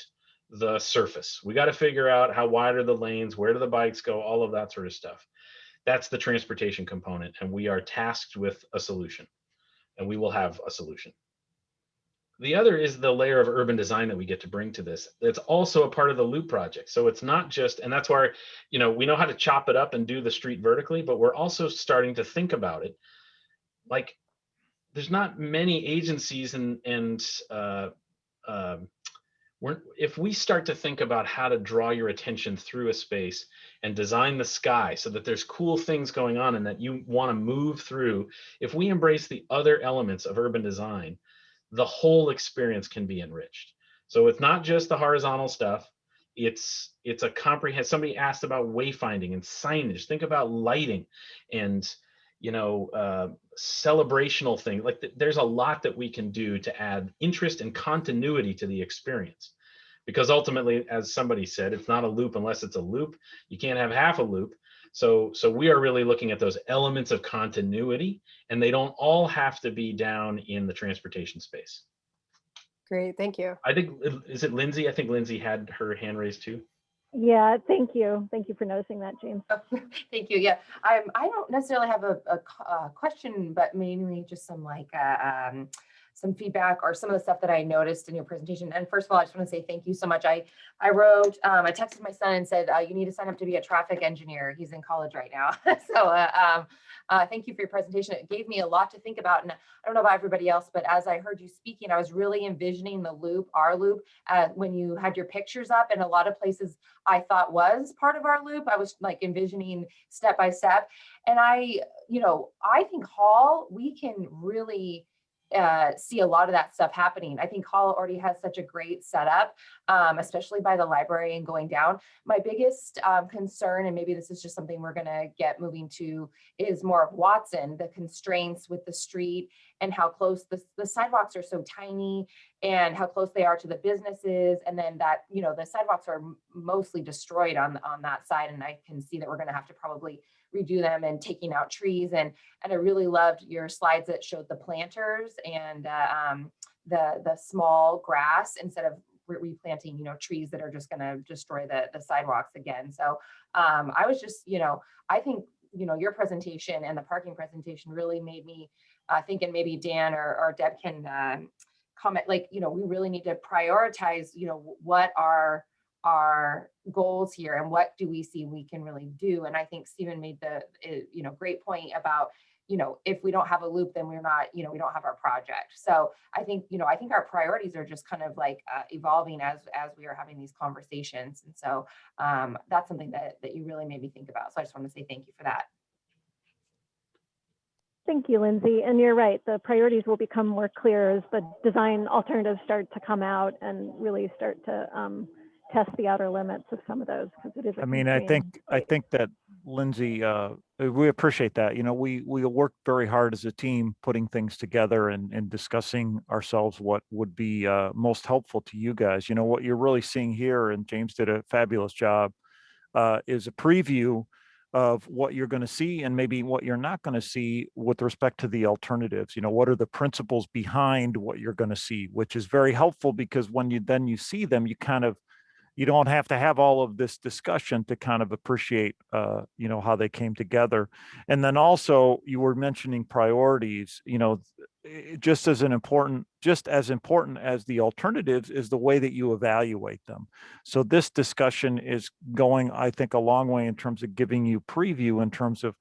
the surface. We got to figure out how wide are the lanes, where do the bikes go, all of that sort of stuff. That's the transportation component, and we are tasked with a solution, and we will have a solution. The other is the layer of urban design that we get to bring to this. It's also a part of the loop project. So it's not just, and that's why, we know how to chop it up and do the street vertically, but we're also starting to think about it. Like, there's not many agencies if we start to think about how to draw your attention through a space and design the sky so that there's cool things going on and that you want to move through, if we embrace the other elements of urban design, the whole experience can be enriched. So it's not just the horizontal stuff. It's a comprehensive. Somebody asked about wayfinding and signage. Think about lighting and celebrational thing. Like there's a lot that we can do to add interest and continuity to the experience, because ultimately, as somebody said, it's not a loop unless it's a loop. You can't have half a loop. So we are really looking at those elements of continuity, and they don't all have to be down in the transportation space. Great, thank you. I think, is it Lindsay? I think Lindsay had her hand raised too. Yeah, thank you. Thank you for noticing that, James. Thank you. Yeah, I don't necessarily have a question, but mainly just some like some feedback or some of the stuff that I noticed in your presentation. And first of all, I just want to say thank you so much. I wrote, I texted my son and said, you need to sign up to be a traffic engineer. He's in college right now. So thank you for your presentation. It gave me a lot to think about. And I don't know about everybody else, but as I heard you speaking, I was really envisioning the loop, our loop, when you had your pictures up, and a lot of places I thought was part of our loop. I was like envisioning step by step. And I think Hall, we can really see a lot of that stuff happening. I think Hall already has such a great setup, especially by the library and going down. My biggest concern, and maybe this is just something we're gonna get moving to, is more of Watson, the constraints with the street and how close the sidewalks are so tiny and how close they are to the businesses. And then that, the sidewalks are mostly destroyed on that side. And I can see that we're gonna have to probably redo them and taking out trees. And I really loved your slides that showed the planters and the small grass instead of replanting, trees that are just going to destroy the sidewalks again. So I was just, I think, your presentation and the parking presentation really made me think, and maybe Dan or Deb can comment, like, we really need to prioritize, what are our goals here and what do we see we can really do. And I think Stephen made the great point about, if we don't have a loop, then we're not, we don't have our project. So I think our priorities are just kind of like evolving as we are having these conversations. And so that's something that you really made me think about. So I just want to say thank you for that. Thank you, Lindsay. And you're right, the priorities will become more clear as the design alternatives start to come out and really start to test the outer limits of some of those, because it is. I mean, I think that Lindsay, we appreciate that. We worked very hard as a team putting things together and discussing ourselves what would be most helpful to you guys. What you're really seeing here, and James did a fabulous job, is a preview of what you're going to see and maybe what you're not going to see with respect to the alternatives. What are the principles behind what you're going to see, which is very helpful, because when you see them, you don't have to have all of this discussion to kind of appreciate, how they came together. And then also you were mentioning priorities, just as important as the alternatives is the way that you evaluate them. So this discussion is going, I think, a long way in terms of giving you preview in terms of,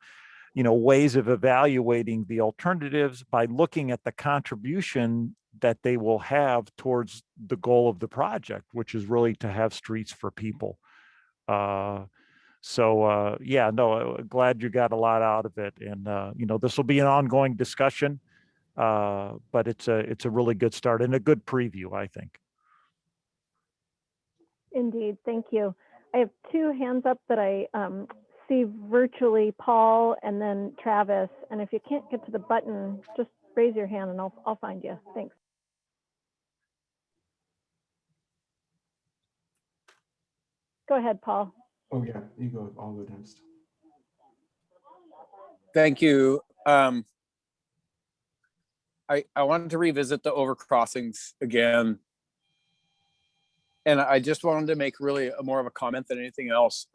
ways of evaluating the alternatives by looking at the contribution that they will have towards the goal of the project, which is really to have streets for people. Glad you got a lot out of it. And, this will be an ongoing discussion, but it's a really good start and a good preview, I think. Indeed, thank you. I have two hands up that I see virtually, Paul and then Travis. And if you can't get to the button, just raise your hand and I'll find you. Thanks. Go ahead, Paul. Oh yeah, you go. I'll go next. Thank you. I wanted to revisit the overcrossings again. And I just wanted to make really more of a comment than anything else.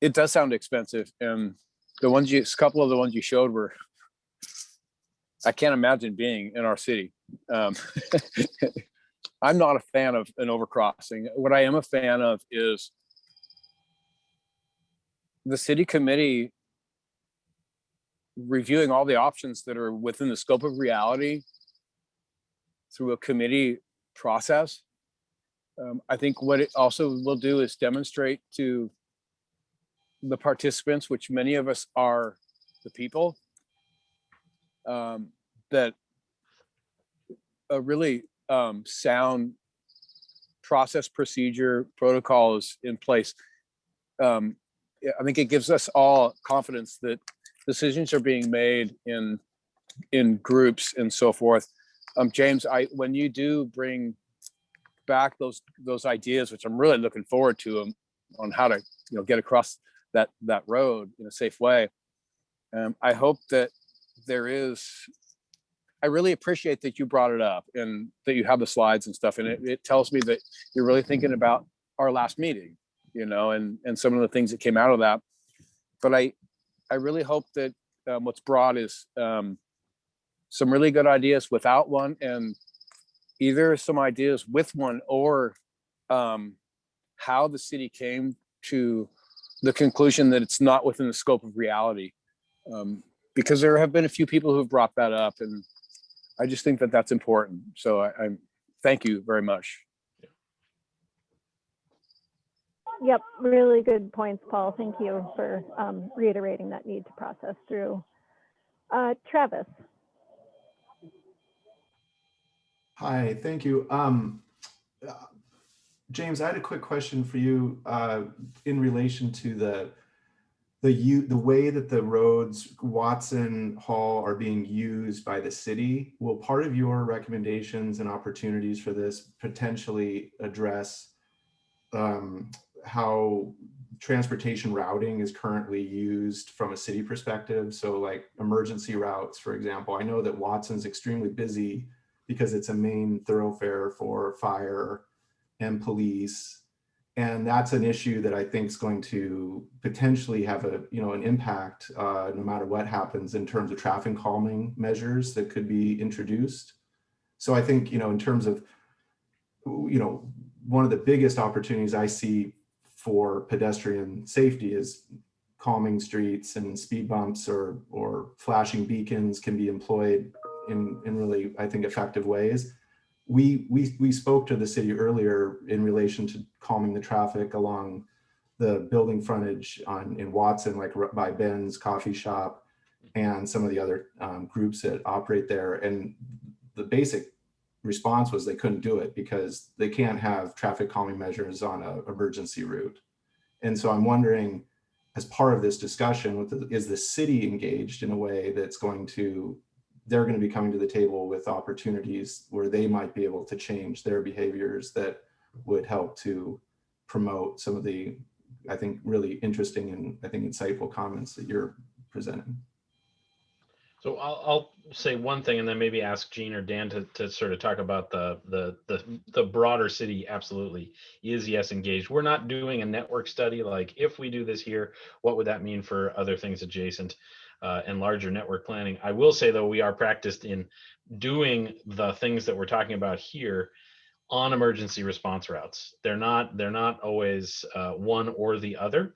It does sound expensive. And a couple of the ones you showed were, I can't imagine being in our city. I'm not a fan of an overcrossing. What I am a fan of is the city committee reviewing all the options that are within the scope of reality through a committee process. I think what it also will do is demonstrate to the participants, which many of us are the people, that a really sound process, procedure, protocol is in place. I think it gives us all confidence that decisions are being made in groups and so forth. James, when you do bring back those ideas, which I'm really looking forward to, on how to get across that road in a safe way, I hope that there is. I really appreciate that you brought it up and that you have the slides and stuff, and it tells me that you're really thinking about our last meeting, and some of the things that came out of that. But I really hope that what's brought is some really good ideas without one, and either some ideas with one, or how the city came to the conclusion that it's not within the scope of reality. Because there have been a few people who have brought that up, and I just think that that's important. So I thank you very much. Yep, really good points, Paul. Thank you for reiterating that need to process through. Travis. Hi, thank you. James, I had a quick question for you in relation to the way that the roads Watson Hall are being used by the city. Will part of your recommendations and opportunities for this potentially address how transportation routing is currently used from a city perspective? So like emergency routes, for example. I know that Watson's extremely busy because it's a main thoroughfare for fire and police. And that's an issue that I think is going to potentially have an impact no matter what happens in terms of traffic calming measures that could be introduced. So I think, in terms of, one of the biggest opportunities I see for pedestrian safety is calming streets, and speed bumps or flashing beacons can be employed in really, I think, effective ways. We spoke to the city earlier in relation to calming the traffic along the building frontage in Watson, like by Ben's coffee shop and some of the other groups that operate there. And the basic response was they couldn't do it because they can't have traffic calming measures on an emergency route. And so I'm wondering, as part of this discussion, is the city engaged in a way that's they're going to be coming to the table with opportunities where they might be able to change their behaviors that would help to promote some of the, I think, really interesting and I think insightful comments that you're presenting. So I'll say one thing and then maybe ask Jean or Dan to sort of talk about the broader city. Absolutely is, yes, engaged. We're not doing a network study like, if we do this here, what would that mean for other things adjacent and larger network planning. I will say, though, we are practiced in doing the things that we're talking about here on emergency response routes. They're not always one or the other.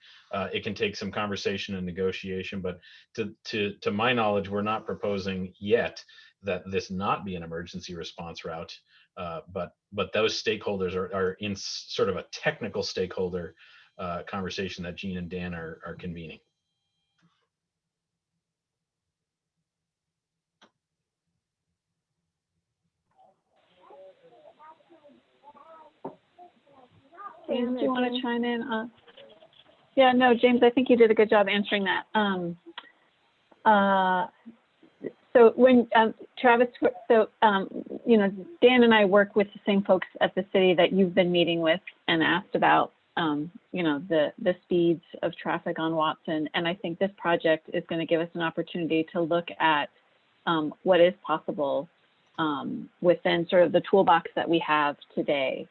It can take some conversation and negotiation, but to my knowledge, we're not proposing yet that this not be an emergency response route. But those stakeholders are in sort of a technical stakeholder conversation that Jean and Dan are convening. James, do you want to chime in? Yeah, no, James, I think you did a good job answering that. So when Travis, Dan and I work with the same folks at the city that you've been meeting with and asked about, the speeds of traffic on Watson. And I think this project is going to give us an opportunity to look at what is possible within sort of the toolbox that we have today.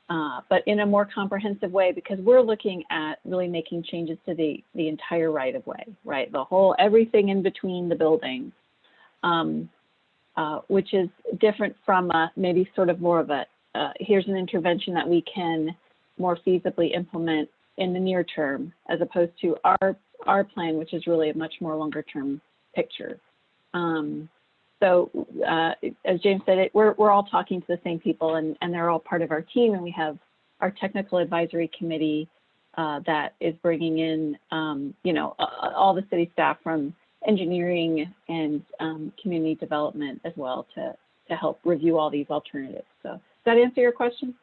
But in a more comprehensive way, because we're looking at really making changes to the entire right of way, right? Everything in between the buildings, which is different from maybe sort of more of here's an intervention that we can more feasibly implement in the near term, as opposed to our plan, which is really a much more longer term picture. So as James said, we're all talking to the same people, and they're all part of our team. And we have our technical advisory committee that is bringing in, all the city staff from engineering and community development as well to help review all these alternatives. So does that answer your question?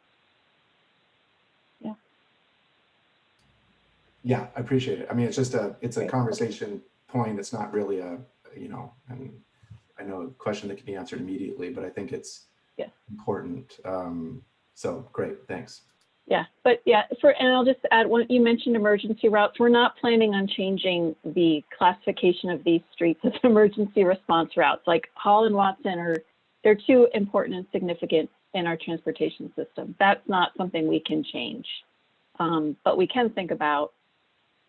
Yeah. Yeah, I appreciate it. I mean, it's a conversation point. It's not really I know a question that can be answered immediately, but I think it's important. So great, thanks. Yeah, but yeah, and I'll just add one, you mentioned emergency routes. We're not planning on changing the classification of these streets as emergency response routes. Like Hall and Watson they're too important and significant in our transportation system. That's not something we can change. But we can think about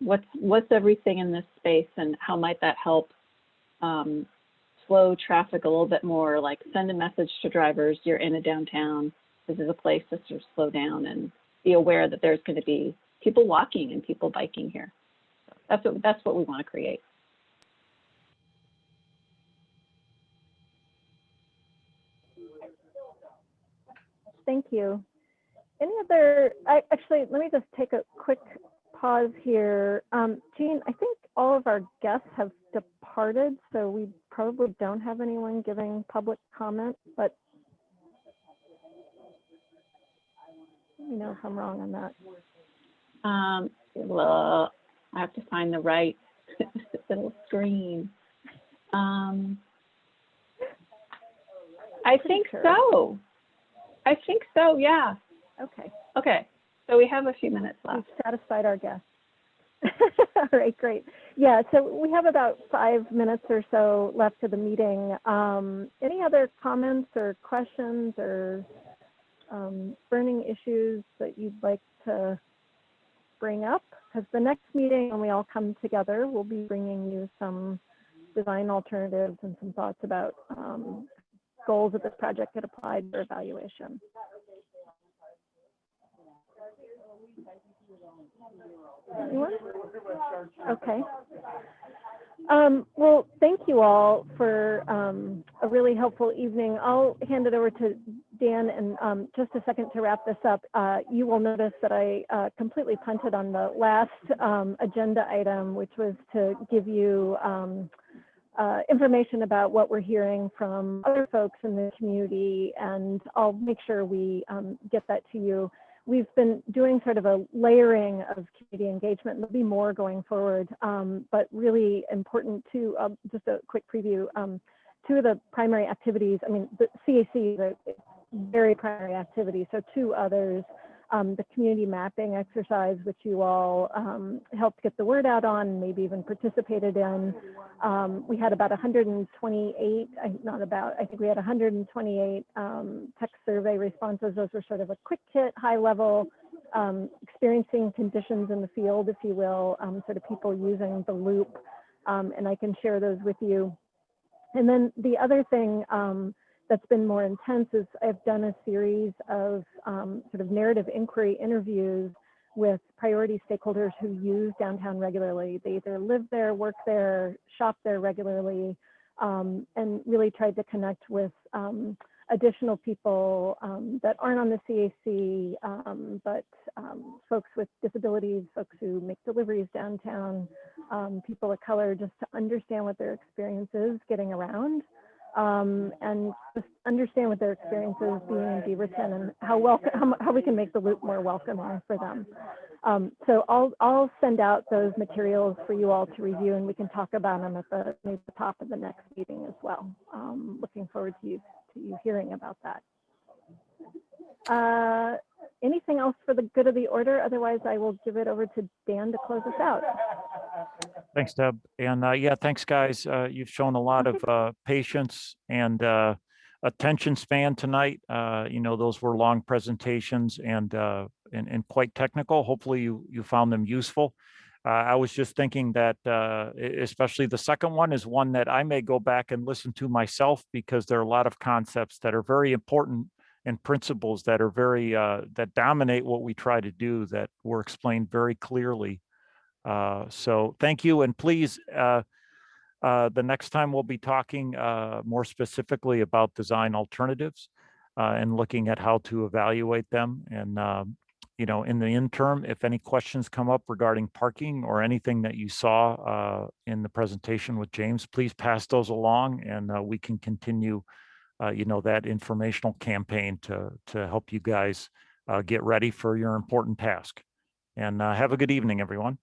what's everything in this space and how might that help slow traffic a little bit more, like send a message to drivers, you're in a downtown, this is a place to sort of slow down and be aware that there's going to be people walking and people biking here. That's what we want to create. Thank you. Any other, actually, let me just take a quick pause here. Jean, I think all of our guests have departed, so we probably don't have anyone giving public comment, but let me know if I'm wrong on that. Well, I have to find the right little screen. I think so. I think so, yeah. Okay. Okay, so we have a few minutes left. We've satisfied our guests. All right, great. Yeah, so we have about 5 minutes or so left of the meeting. Any other comments or questions or burning issues that you'd like to bring up? Because the next meeting, when we all come together, we'll be bringing you some design alternatives and some thoughts about goals that this project could apply for evaluation. Anyone? Okay. Well, thank you all for a really helpful evening. I'll hand it over to Dan in just a second to wrap this up. You will notice that I completely punted on the last agenda item, which was to give you information about what we're hearing from other folks in the community, and I'll make sure we get that to you. We've been doing sort of a layering of community engagement, and there'll be more going forward, but really important to, just a quick preview, two of the primary activities, I mean, the CAC is a very primary activity, so two others, the community mapping exercise, which you all helped get the word out on, maybe even participated in. We had about 128, I think we had 128 text survey responses. Those were sort of a quick hit, high level, experiencing conditions in the field, if you will, sort of people using the loop, and I can share those with you. And then the other thing that's been more intense is I've done a series of sort of narrative inquiry interviews with priority stakeholders who use downtown regularly. They either live there, work there, shop there regularly, and really tried to connect with additional people that aren't on the CAC, but folks with disabilities, folks who make deliveries downtown, people of color, just to understand what their experience is getting around. And just understand what their experience is being in Beaverton and how we can make the loop more welcoming for them. So I'll send out those materials for you all to review, and we can talk about them at maybe the top of the next meeting as well. Looking forward to you hearing about that. Anything else for the good of the order? Otherwise, I will give it over to Dan to close us out. Thanks, Deb. And yeah, thanks, guys. You've shown a lot of patience and attention span tonight. You know, those were long presentations and quite technical. Hopefully you found them useful. I was just thinking that especially the second one is one that I may go back and listen to myself, because there are a lot of concepts that are very important and principles that are very, that dominate what we try to do, that were explained very clearly. So thank you. And please, the next time we'll be talking more specifically about design alternatives and looking at how to evaluate them. And, you know, in the interim, if any questions come up regarding parking or anything that you saw in the presentation with James, please pass those along, and we can continue, you know, that informational campaign to help you guys get ready for your important task. And have a good evening, everyone.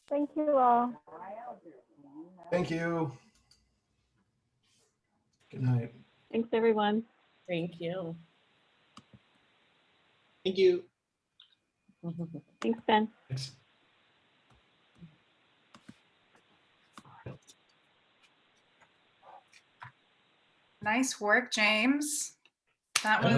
Thank you all. Thank you. Good night. Thanks, everyone. Thank you. Thank you. Thanks, Ben. Thanks. Nice work, James. That was